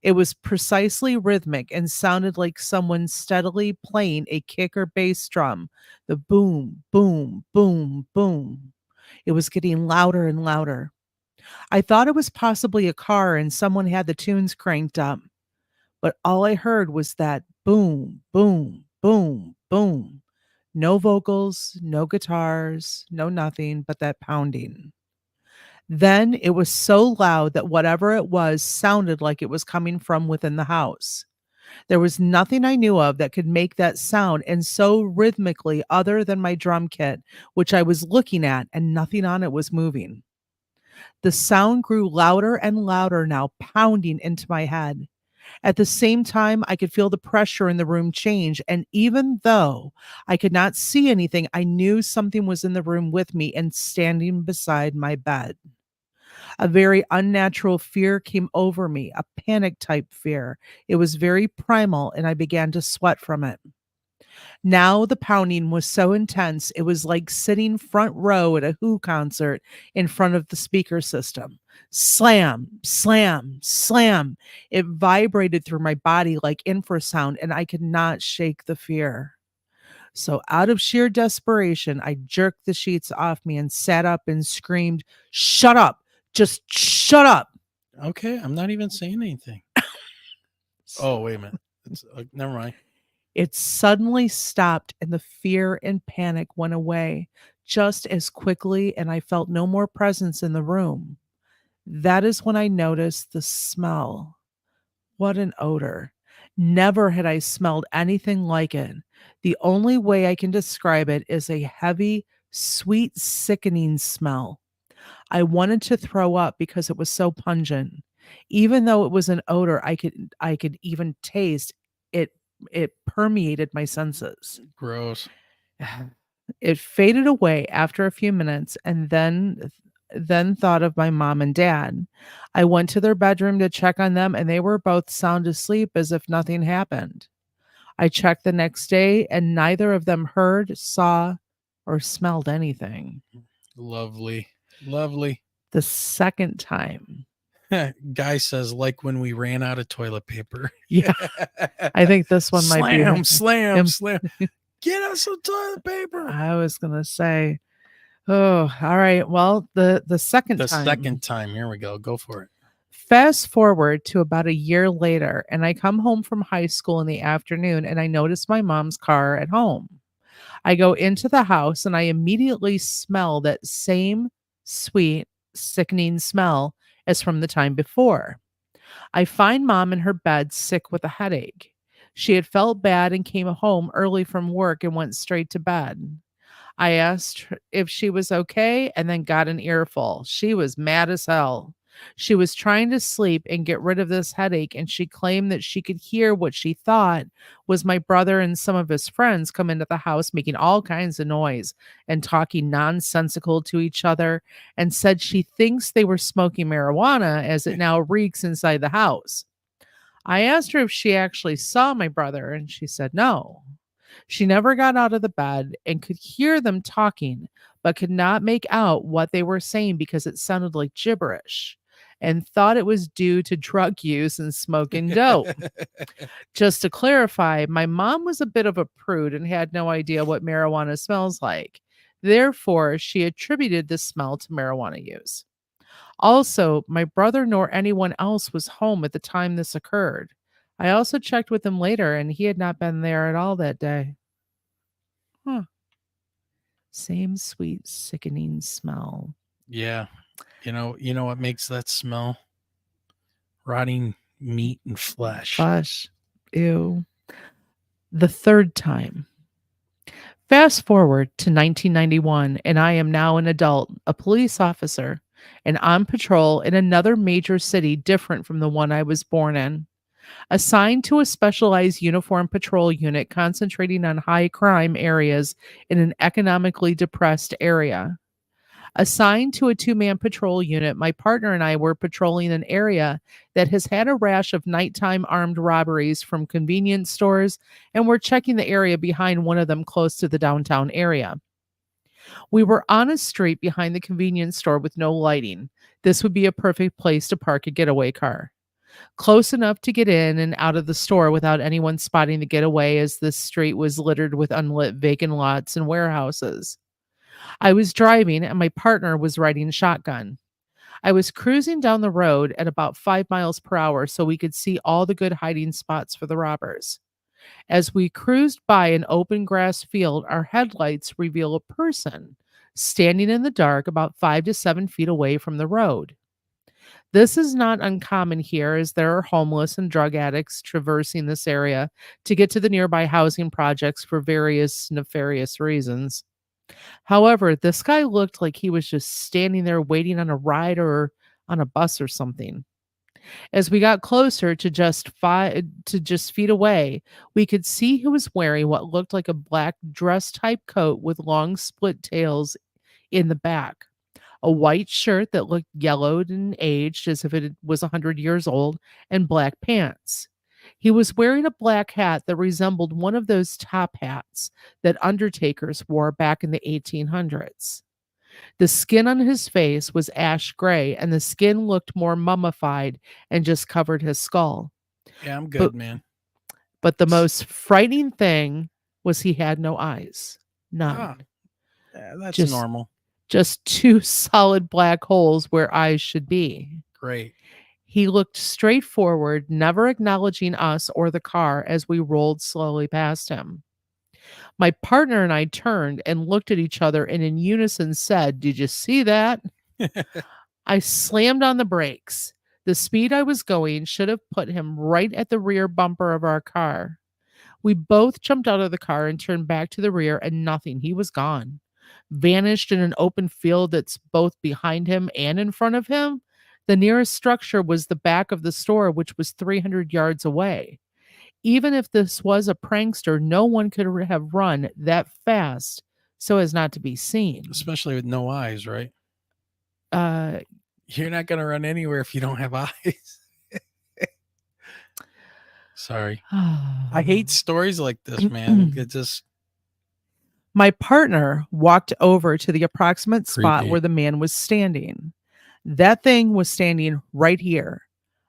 It was precisely rhythmic and sounded like someone steadily playing a kick or bass drum. The boom, boom, boom, boom. It was getting louder and louder. I thought it was possibly a car and someone had the tunes cranked up, but all I heard was that boom, boom, boom, boom. No vocals, no guitars, no nothing but that pounding. Then it was so loud that whatever it was sounded like it was coming from within the house. There was nothing I knew of that could make that sound, and so rhythmically, other than my drum kit, which I was looking at, and nothing on it was moving. The sound grew louder and louder now, pounding into my head. At the same time, I could feel the pressure in the room change, and even though I could not see anything, I knew something was in the room with me and standing beside my bed. A very unnatural fear came over me, a panic type fear. It was very primal, and I began to sweat from it. Now the pounding was so intense, it was like sitting front row at a Who concert in front of the speaker system. Slam, slam, slam. It vibrated through my body like infrasound, and I could not shake the fear. So, out of sheer desperation, I jerked the sheets off me and sat up and screamed, "Shut up! Just shut up!" Okay, I'm not even saying anything. Oh, wait a minute. Never mind. It suddenly stopped, and the fear and panic went away just as quickly, and I felt no more presence in the room. That is when I noticed the smell. What an odor. Never had I smelled anything like it. The only way I can describe it is a heavy, sweet, sickening smell. I wanted to throw up because it was so pungent. Even though it was an odor, I could even taste it. It permeated my senses. Gross. It faded away after a few minutes, and then thought of my mom and dad. I went to their bedroom to check on them, and they were both sound asleep as if nothing happened. I checked the next day, and neither of them heard, saw, or smelled anything. Lovely. Lovely. The second time. Guy says, like when we ran out of toilet paper. Yeah. I think this one might be. Slam. Get us some toilet paper. I was going to say, oh, all right. Well, the second time. The second time. Here we go. Go for it. Fast forward to about a year later, and I come home from high school in the afternoon, and I notice my mom's car at home. I go into the house, and I immediately smell that same sweet, sickening smell as from the time before. I find Mom in her bed, sick with a headache. She had felt bad and came home early from work and went straight to bed. I asked her if she was okay and then got an earful. She was mad as hell. She was trying to sleep and get rid of this headache, and she claimed that she could hear what she thought was my brother and some of his friends come into the house making all kinds of noise and talking nonsensical to each other, and said she thinks they were smoking marijuana as it now reeks inside the house. I asked her if she actually saw my brother, and she said no. She never got out of the bed and could hear them talking, but could not make out what they were saying because it sounded like gibberish, and thought it was due to drug use and smoking dope. Just to clarify, my mom was a bit of a prude and had no idea what marijuana smells like. Therefore, she attributed the smell to marijuana use. Also, my brother nor anyone else was home at the time this occurred. I also checked with him later, and he had not been there at all that day. Same sweet, sickening smell. Yeah. You know what makes that smell? Rotting meat and flesh. Ew. The third time. Fast forward to 1991, and I am now an adult, a police officer, and on patrol in another major city different from the one I was born in. Assigned to a specialized uniform patrol unit concentrating on high crime areas in an economically depressed area. Assigned to a two-man patrol unit, my partner and I were patrolling an area that has had a rash of nighttime armed robberies from convenience stores, and we're checking the area behind one of them close to the downtown area. We were on a street behind the convenience store with no lighting. This would be a perfect place to park a getaway car. close enough to get in and out of the store without anyone spotting the getaway, as this street was littered with unlit vacant lots and warehouses. I was driving and my partner was riding shotgun. I was cruising down the road at about 5 miles per hour so we could see all the good hiding spots for the robbers. As we cruised by an open grass field, our headlights reveal a person standing in the dark about 5 to 7 feet away from the road. This is not uncommon here, as there are homeless and drug addicts traversing this area to get to the nearby housing projects for various nefarious reasons. However, this guy looked like he was just standing there waiting on a ride or on a bus or something. As we got closer to just feet away, we could see he was wearing what looked like a black dress type coat with long split tails in the back, a white shirt that looked yellowed and aged as if it was 100 years old, and black pants. He was wearing a black hat that resembled one of those top hats that undertakers wore back in the 1800s. The skin on his face was ash gray, and the skin looked more mummified and just covered his skull. Yeah, I'm good, man. But the most frightening thing was he had no eyes. None. Yeah, that's Just- normal. Just two solid black holes where eyes should be. Great. He looked straight forward, never acknowledging us or the car as we rolled slowly past him. My partner and I turned and looked at each other and in unison said, "Did you see that?" I slammed on the brakes. The speed I was going should have put him right at the rear bumper of our car. We both jumped out of the car and turned back to the rear, and nothing. He was gone. Vanished in an open field that's both behind him and in front of him. The nearest structure was the back of the store, which was 300 yards away. Even if this was a prankster, no one could have run that fast so as not to be seen. Especially with no eyes, right? Uh, You're not going to run anywhere if you don't have eyes. Sorry. I hate stories like this, man. It just... My partner walked over to the approximate spot Creepy. where the man was standing. That thing was standing right here.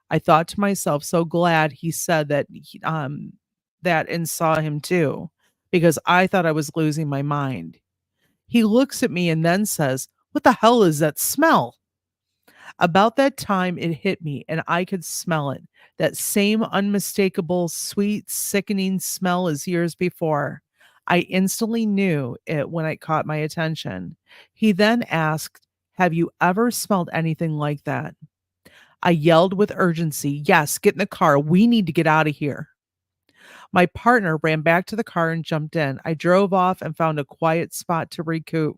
I thought to myself, so glad he said that that and saw him too, because I thought I was losing my mind. He looks at me and then says, "What the hell is that smell?" About that time, it hit me and I could smell it. That same unmistakable, sweet, sickening smell as years before. I instantly knew it when it caught my attention. He then asked, "Have you ever smelled anything like that?" I yelled with urgency, "Yes, get in the car. We need to get out of here." My partner ran back to the car and jumped in. I drove off and found a quiet spot to recoup.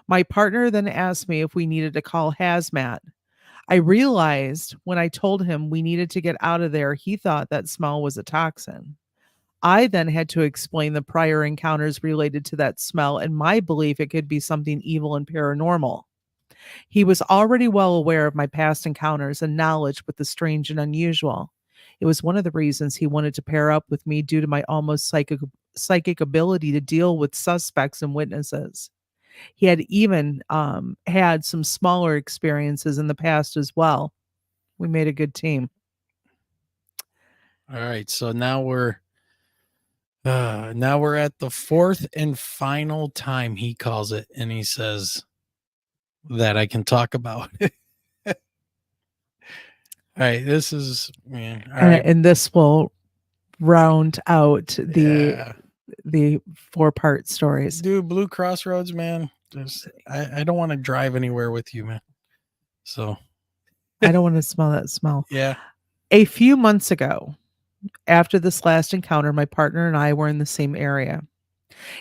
My partner then asked me if we needed to call hazmat. I realized when I told him we needed to get out of there, he thought that smell was a toxin. I then had to explain the prior encounters related to that smell and my belief it could be something evil and paranormal. He was already well aware of my past encounters and knowledge with the strange and unusual. It was one of the reasons he wanted to pair up with me due to my almost psychic ability to deal with suspects and witnesses. He had even had some smaller experiences in the past as well. We made a good team. All right, so now we're at the fourth and final time he calls it, and he says that I can talk about it. All right, this is, man. All right. And this will round out the 4-part stories. Dude, Blue Crossroads, man. I don't want to drive anywhere with you, man. So I don't want to smell that smell. yeah. A few months ago, after this last encounter, my partner and I were in the same area.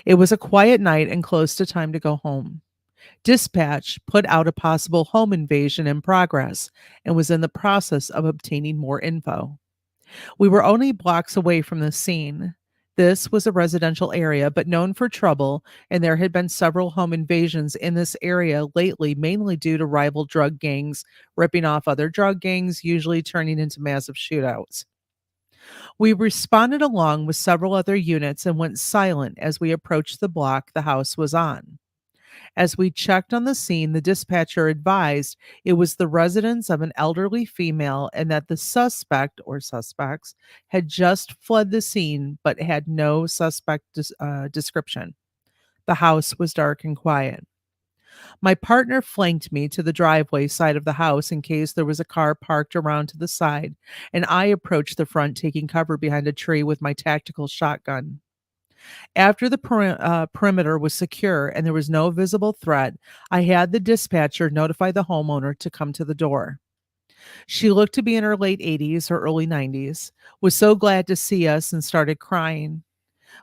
It was a quiet night and close to time to go home. Dispatch put out a possible home invasion in progress and was in the process of obtaining more info. We were only blocks away from the scene. This was a residential area, but known for trouble, and there had been several home invasions in this area lately, mainly due to rival drug gangs ripping off other drug gangs, usually turning into massive shootouts. We responded along with several other units and went silent as we approached the block the house was on. As we checked on the scene, the dispatcher advised it was the residence of an elderly female and that the suspect or suspects had just fled the scene but had no suspect description. The house was dark and quiet. My partner flanked me to the driveway side of the house in case there was a car parked around to the side, and I approached the front, taking cover behind a tree with my tactical shotgun. After the perimeter was secure and there was no visible threat, I had the dispatcher notify the homeowner to come to the door. She looked to be in her late 80s or early 90s, was so glad to see us, and started crying.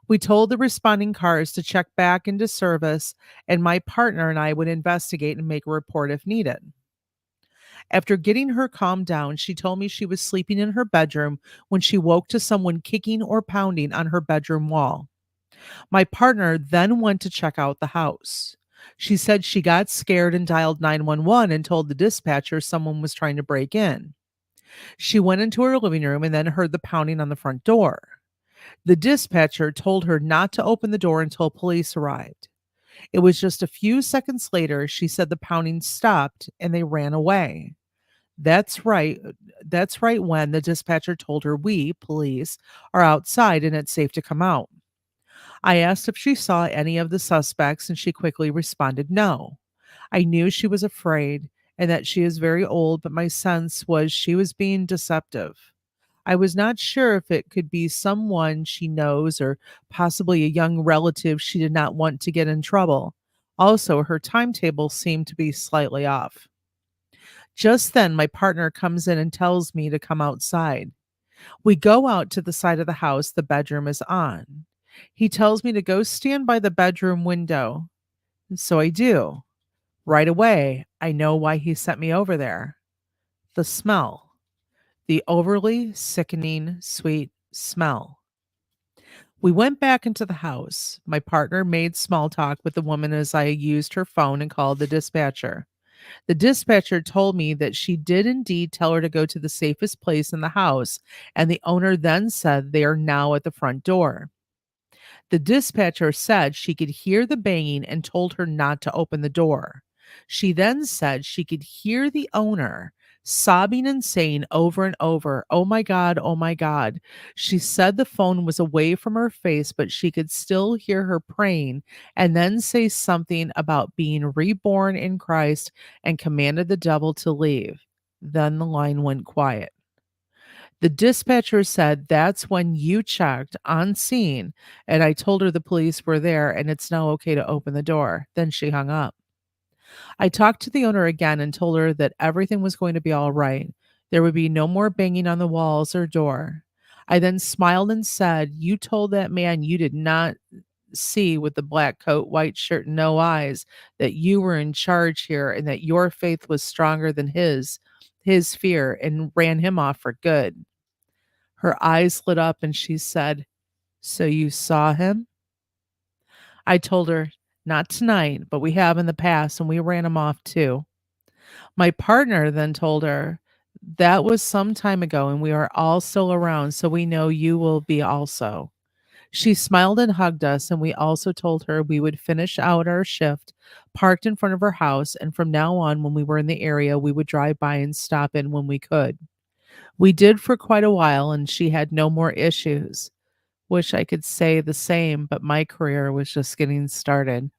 We told the responding cars to check back into service, and my partner and I would investigate and make a report if needed. After getting her calmed down, she told me she was sleeping in her bedroom when she woke to someone kicking or pounding on her bedroom wall. My partner then went to check out the house. She said she got scared and dialed 911 and told the dispatcher someone was trying to break in. She went into her living room and then heard the pounding on the front door. The dispatcher told her not to open the door until police arrived. It was just a few seconds later she said the pounding stopped and they ran away. That's right. That's right when the dispatcher told her we, police, are outside and it's safe to come out. I asked if she saw any of the suspects and she quickly responded no. I knew she was afraid and that she is very old, but my sense was she was being deceptive. I was not sure if it could be someone she knows or possibly a young relative she did not want to get in trouble. Also, her timetable seemed to be slightly off. Just then, my partner comes in and tells me to come outside. We go out to the side of the house the bedroom is on. He tells me to go stand by the bedroom window. So I do. Right away, I know why he sent me over there. The smell. The overly sickening, sweet smell. We went back into the house. My partner made small talk with the woman as I used her phone and called the dispatcher. The dispatcher told me that she did indeed tell her to go to the safest place in the house, and the owner then said they are now at the front door. The dispatcher said she could hear the banging and told her not to open the door. She then said she could hear the owner sobbing and saying over and over, "Oh my God, oh my God." She said the phone was away from her face, but she could still hear her praying and then say something about being reborn in Christ and commanded the devil to leave. Then the line went quiet. The dispatcher said that's when you checked on scene, and I told her the police were there and it's now okay to open the door. Then she hung up. I talked to the owner again and told her that everything was going to be all right. There would be no more banging on the walls or door. I then smiled and said, "You told that man you did not see with the black coat, white shirt, and no eyes, that you were in charge here and that your faith was stronger than his fear, and ran him off for good." Her eyes lit up and she said, "So you saw him?" I told her, "Not tonight, but we have in the past, and we ran him off too." My partner then told her, "That was some time ago, and we are all still around, so we know you will be also." She smiled and hugged us, and we also told her we would finish out our shift, parked in front of her house, and from now on, when we were in the area, we would drive by and stop in when we could. We did for quite a while, and she had no more issues. Wish I could say the same, but my career was just getting started.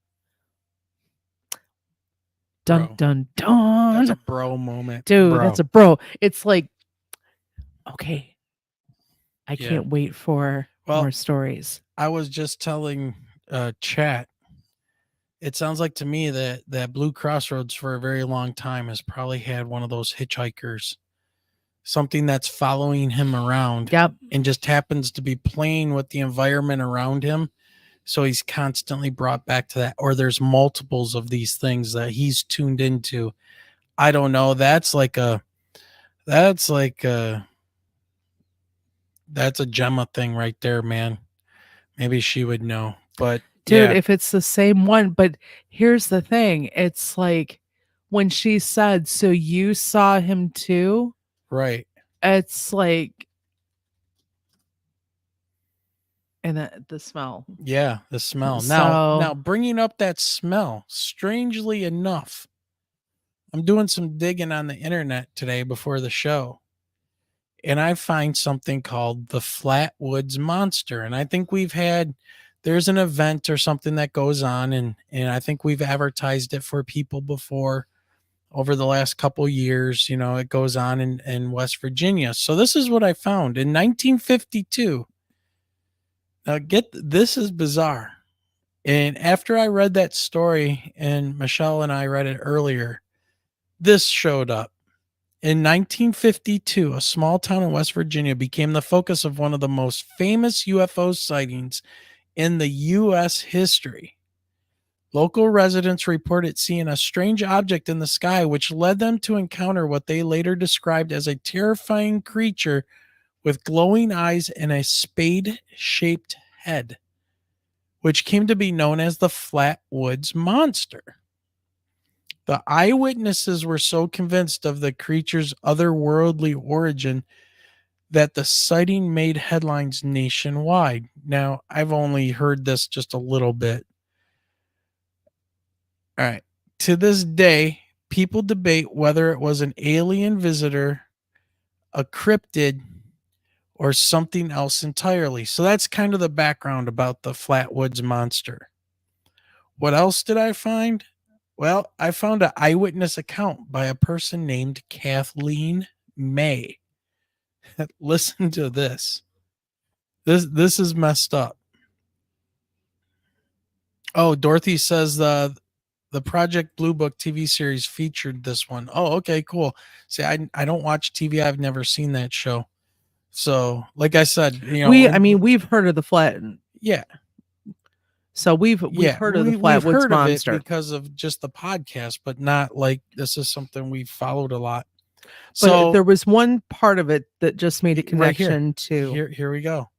Dun, Bro. dun, dun. That's a bro moment. Dude, Bro. that's a bro. It's like, okay, I Yeah. can't wait for more stories. I was just telling chat, it sounds like to me that Blue Crossroads for a very long time has probably had one of those hitchhikers, something that's following him around. Yep. And just happens to be playing with the environment around him. So he's constantly brought back to that, or there's multiples of these things that he's tuned into. I don't know. That's a Gemma thing right there, man. Maybe she would know, but Dude, yeah. if it's the same one, but here's the thing. It's like when she said, "So you saw him too?" Right. It's like, And the smell. Yeah, the smell. So- Now bringing up that smell, strangely enough, I'm doing some digging on the internet today before the show, and I find something called the Flatwoods Monster. And I think there's an event or something that goes on, and I think we've advertised it for people before over the last couple years. You know, it goes on in West Virginia. So this is what I found in 1952. Now this is bizarre. And after I read that story, and Michelle and I read it earlier, this showed up. In 1952, a small town in West Virginia became the focus of one of the most famous UFO sightings in the U.S. history. Local residents reported seeing a strange object in the sky, which led them to encounter what they later described as a terrifying creature with glowing eyes and a spade-shaped head, which came to be known as the Flatwoods Monster. The eyewitnesses were so convinced of the creature's otherworldly origin that the sighting made headlines nationwide. Now, I've only heard this just a little bit. All right. To this day, people debate whether it was an alien visitor, a cryptid, or something else entirely. So that's kind of the background about the Flatwoods Monster. What else did I find? Well, I found an eyewitness account by a person named Kathleen May. Listen to this. This is messed up. Oh, Dorothy says the Project Blue Book TV series featured this one. Oh, okay, cool. See, I don't watch TV. I've never seen that show. So, like I said, you know, we've heard of the flat. Yeah. So we've heard of the Flatwoods Monster because of just the podcast, but not like this is something we followed a lot. But So there was one part of it that just made a connection to. Here we go.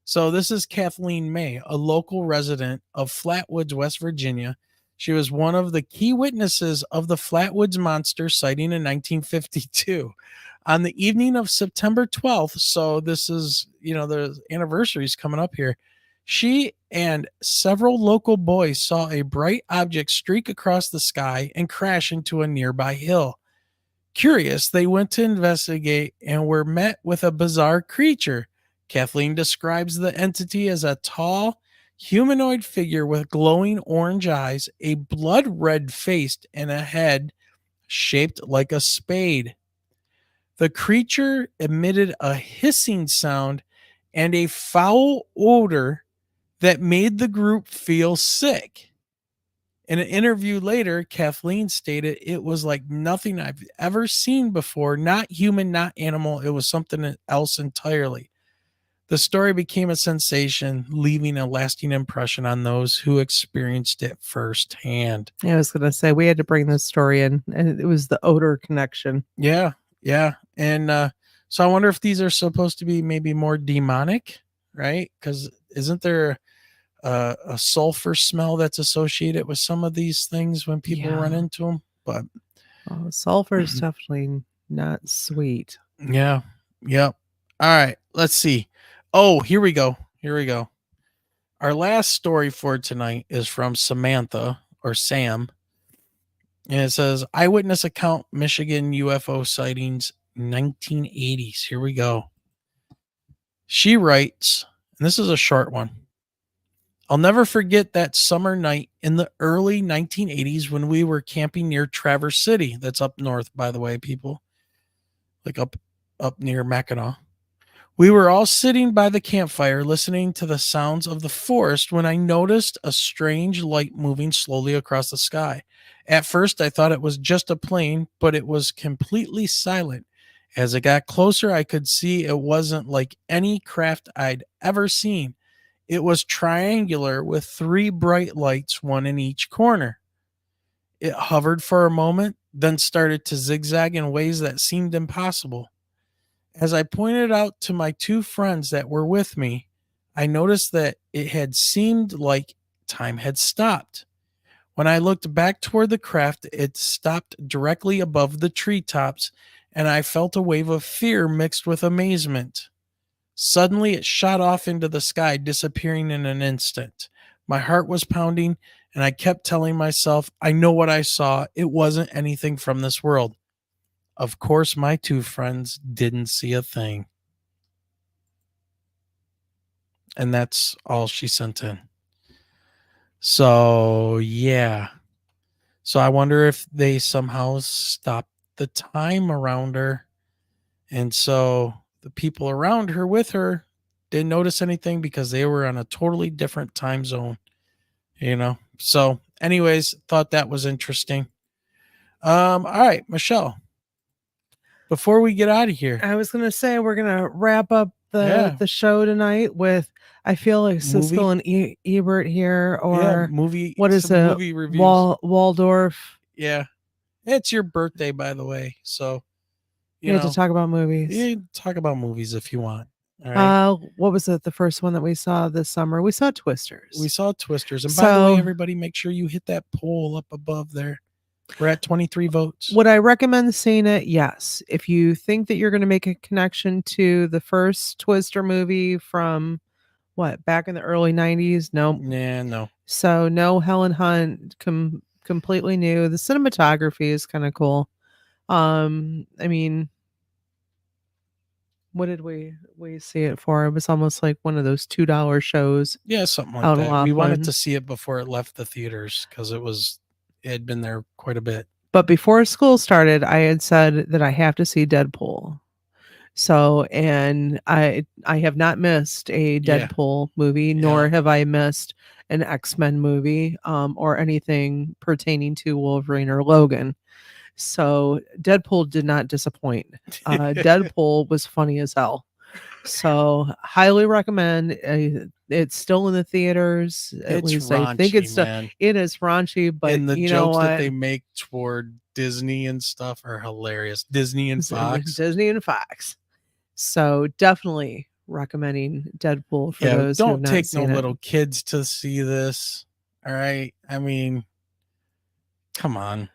So this is Kathleen May, a local resident of Flatwoods, West Virginia. She was one of the key witnesses of the Flatwoods Monster sighting in 1952. On the evening of September 12th, so this is, you know, the anniversary is coming up here, she and several local boys saw a bright object streak across the sky and crash into a nearby hill. Curious, they went to investigate and were met with a bizarre creature. Kathleen describes the entity as a tall, humanoid figure with glowing orange eyes, a blood red face, and a head shaped like a spade. The creature emitted a hissing sound and a foul odor that made the group feel sick. In an interview later, Kathleen stated it was like nothing I've ever seen before, not human, not animal. It was something else entirely. The story became a sensation, leaving a lasting impression on those who experienced it firsthand. I was going to say, we had to bring this story in, and it was the odor connection. Yeah. And so I wonder if these are supposed to be maybe more demonic, right? Because isn't there a sulfur smell that's associated with some of these things when people run into them? But sulfur is definitely not sweet. Yeah. Yep. All right. Let's see. Oh, here we go. Our last story for tonight is from Samantha, or Sam. And it says, eyewitness account, Michigan UFO sightings, 1980s. Here we go. She writes, and this is a short one. I'll never forget that summer night in the early 1980s when we were camping near Traverse City. That's up north, by the way, people. Like up near Mackinac. We were all sitting by the campfire listening to the sounds of the forest when I noticed a strange light moving slowly across the sky. At first, I thought it was just a plane, but it was completely silent. As it got closer, I could see it wasn't like any craft I'd ever seen. It was triangular with 3 bright lights, one in each corner. It hovered for a moment, then started to zigzag in ways that seemed impossible. As I pointed out to my 2 friends that were with me, I noticed that it had seemed like time had stopped. When I looked back toward the craft, it stopped directly above the treetops, and I felt a wave of fear mixed with amazement. Suddenly, it shot off into the sky, disappearing in an instant. My heart was pounding, and I kept telling myself, I know what I saw. It wasn't anything from this world. Of course, my two friends didn't see a thing. And that's all she sent in. So, yeah. So I wonder if they somehow stopped the time around her. And so the people around her with her didn't notice anything because they were on a totally different time zone, you know? So anyways, thought that was interesting. All right, Michelle, before we get out of here, I was gonna say we're gonna wrap up the show tonight with, I feel like Siskel and Ebert here, or movie. What is it? Movie reviews. Waldorf. Yeah, it's your birthday, by the way. So you have to talk about movies. You talk about movies if you want. All right. What was it? The first one that we saw this summer? We saw Twisters. We saw Twisters, and by the way, everybody, make sure you hit that poll up above there. We're at 23 votes. Would I recommend seeing it? Yes. If you think that you're going to make a connection to the first Twister movie from back in the early 90s? No. Yeah, no. So no Helen Hunt, completely new. The cinematography is kind of cool. I mean, what did we see it for? It was almost like one of those $2 shows. Yeah, something like that. We wanted to see it before it left the theaters because it had been there quite a bit. But before school started, I had said that I have to see Deadpool. So, and I have not missed a Deadpool movie, nor have I missed an X-Men movie, or anything pertaining to Wolverine or Logan. So Deadpool did not disappoint. Deadpool was funny as hell. So highly recommend. It's still in the theaters. At least raunchy, I think it's man. It is raunchy, but and the you jokes know that they make toward Disney and stuff are hilarious. Disney and Fox. So definitely recommending Deadpool for those who have don't not take seen no it. little kids to see this. All right. I mean, come on.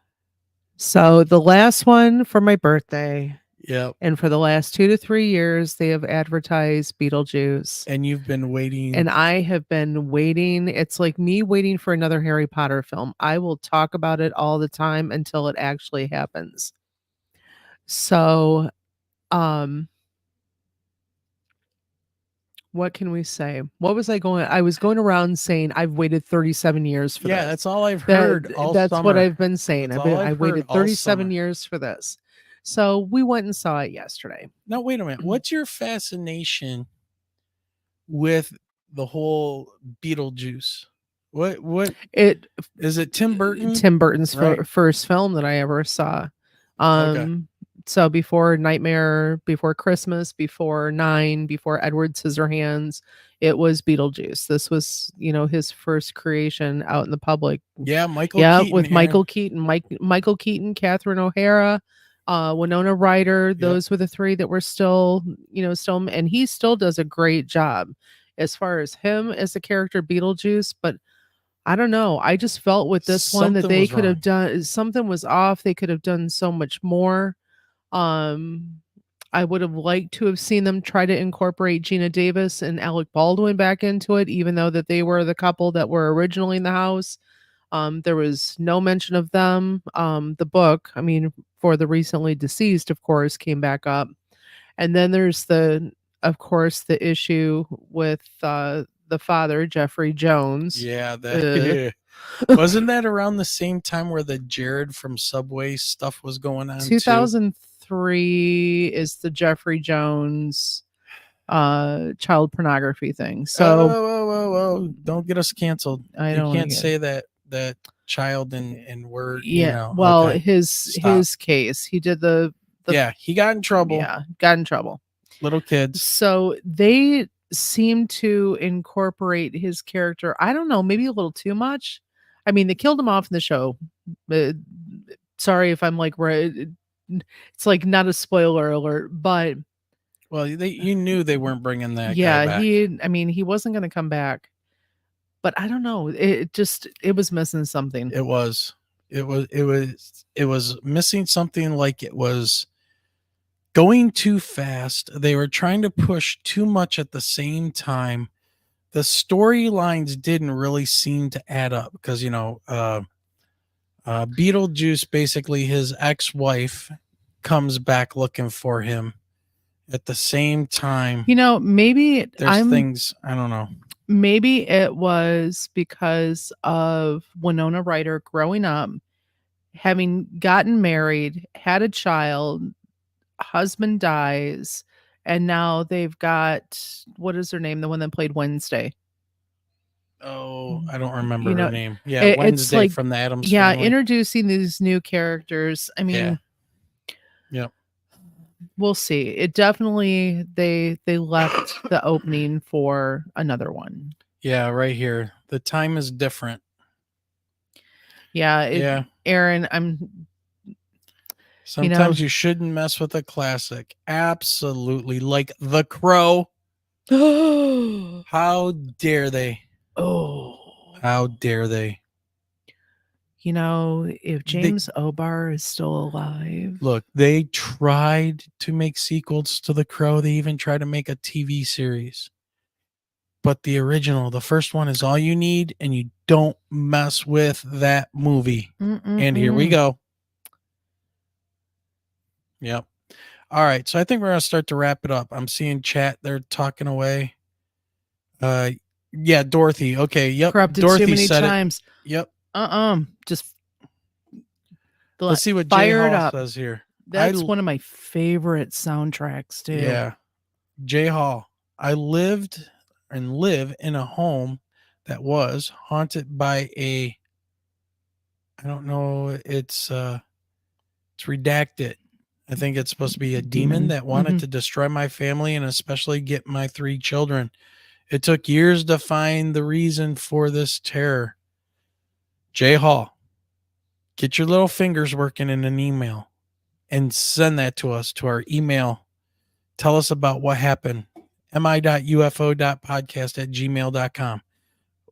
So the last one for my birthday. Yep. And for the last 2 to 3 years, they have advertised Beetlejuice. And you've been waiting. And I have been waiting. It's like me waiting for another Harry Potter film. I will talk about it all the time until it actually happens. So, what can we say? What was I going? I was going around saying I've waited 37 years for this. Yeah, that's all I've heard all That's summer. what I've been saying. That's I I've waited heard all 37 summer. years for this. So we went and saw it yesterday. Now, wait a minute. What's your fascination with the whole Beetlejuice? What is it? Tim Burton? Tim Burton's Right. first film that I ever saw. So before Nightmare, before Christmas, before Nine, before Edward Scissorhands, it was Beetlejuice. This was, his first creation out in the public. Yeah, Michael Keaton. With Michael Keaton, Michael Keaton, Catherine O'Hara, Winona Ryder. Those were the three that were still, and he still does a great job as far as him as a character Beetlejuice. But I don't know. I just felt with this one that they could have done something was off. They could have done so much more. I would have liked to have seen them try to incorporate Gina Davis and Alec Baldwin back into it, even though that they were the couple that were originally in the house. There was no mention of them. The book, for the recently deceased, of course, came back up. And then there's the issue with the father, Jeffrey Jones. Yeah, wasn't that around the same time where the Jared from Subway stuff was going on? 2003 is the Jeffrey Jones child pornography thing. So whoa, don't get us canceled. I don't. You can't say that child and word. Yeah. His case. He did the he got in trouble. Yeah, got in trouble. Little kids. So they seem to incorporate his character. I don't know, maybe a little too much. They killed him off in the show. Sorry if I'm like, it's like not a spoiler alert, but you knew they weren't bringing that guy back. He wasn't going to come back, but I don't know. It was missing something. It was missing something. Like it was going too fast. They were trying to push too much at the same time. The storylines didn't really seem to add up because, Beetlejuice, basically his ex-wife, comes back looking for him. At the same time, maybe there's things, I don't know. Maybe it was because of Winona Ryder growing up, having gotten married, had a child, husband dies, and now they've got, what is her name? The one that played Wednesday. Oh, I don't remember her name. Yeah, it's Wednesday like, from the Addams Family. introducing these new characters. I mean, Yep. We'll see. It definitely they left the opening for another one. Yeah, right here. The time is different. Yeah, Aaron, Sometimes you shouldn't mess with a classic. Absolutely. Like The Crow. How dare they? Oh. How dare they? If James O'Barr is still alive. Look, they tried to make sequels to The Crow. They even tried to make a TV series. But the original, the first one, is all you need, and you don't mess with that movie. And here we go. Yep. All right. So I think we're going to start to wrap it up. I'm seeing chat. They're talking away. Yeah, Dorothy. Okay. Yep. Corrupted Dorothy too many said times. It. Yep. Just let's see what Jay Hall up. says here. That's one of my favorite soundtracks too. Yeah. Jay Hall. I lived and live in a home that was haunted by I don't know, it's redacted. I think it's supposed to be a demon that wanted to destroy my family and especially get my 3 children. It took years to find the reason for this terror. Jay Hall, get your little fingers working in an email and send that to us, to our email. Tell us about what happened. mi.ufo.podcast@gmail.com.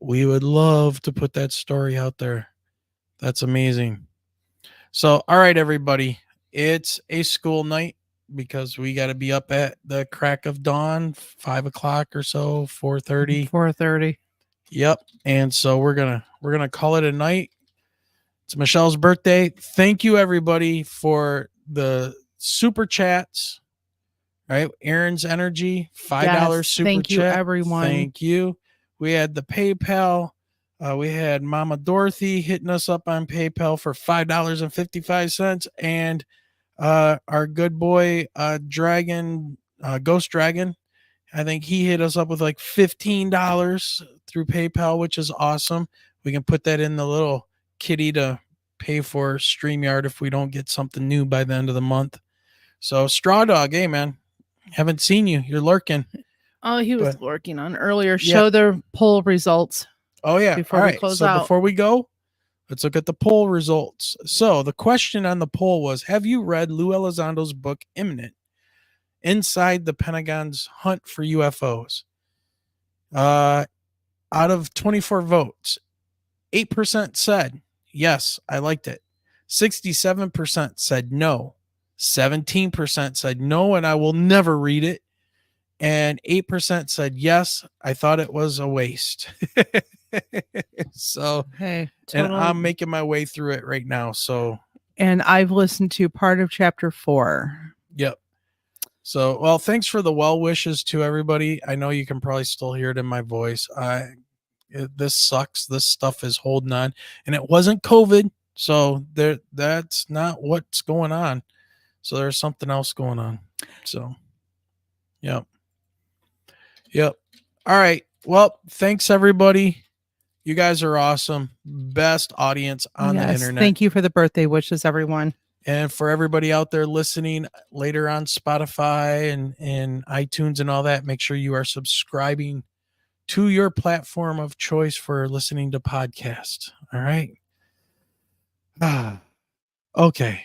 We would love to put that story out there. That's amazing. So, all right, everybody. It's a school night because we got to be up at the crack of dawn, 5 o'clock or so, 4:30. 4:30. Yep. And so we're gonna call it a night. It's Michelle's birthday. Thank you, everybody, for the super chats. Right, Aaron's Energy, $5 super thank you, chat. everyone. Thank you. We had the PayPal. We had Mama Dorothy hitting us up on PayPal for $5.55, and our good boy Dragon, Ghost Dragon, I think he hit us up with like $15 through PayPal, which is awesome. We can put that in the little kitty to pay for StreamYard if we don't get something new by the end of the month. So Straw Dog, hey man, haven't seen you. You're lurking. Oh, he was lurking on earlier. Show their poll results. Oh yeah. Before we close out. Before we go, let's look at the poll results. So the question on the poll was, have you read Lou Elizondo's book Imminent? Inside the Pentagon's Hunt for UFOs. Out of 24 votes, 8% said, yes, I liked it. 67% said no. 17% said no, and I will never read it. And 8% said yes, I thought it was a waste. So, hey, and I'm making my way through it right now. So, and I've listened to part of chapter 4. Yep. So, well, thanks for the well wishes to everybody. I know you can probably still hear it in my voice. This sucks. This stuff is holding on, and it wasn't COVID. So that's not what's going on. So there's something else going on. So, yep. All right. Well, thanks everybody. You guys are awesome. Best audience on the internet. Thank you for the birthday wishes, everyone. And for everybody out there listening later on Spotify and iTunes and all that, make sure you are subscribing to your platform of choice for listening to podcasts. All right. Okay.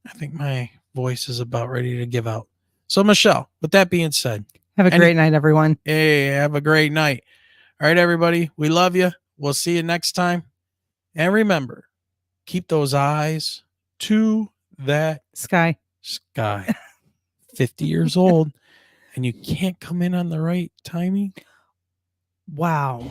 I think my voice is about ready to give out. So, Michelle, with that being said, have a great night, everyone. Hey, have a great night. All right, everybody. We love you. We'll see you next time. And remember, keep those eyes to that sky. 50 years old, and you can't come in on the right timing. Wow.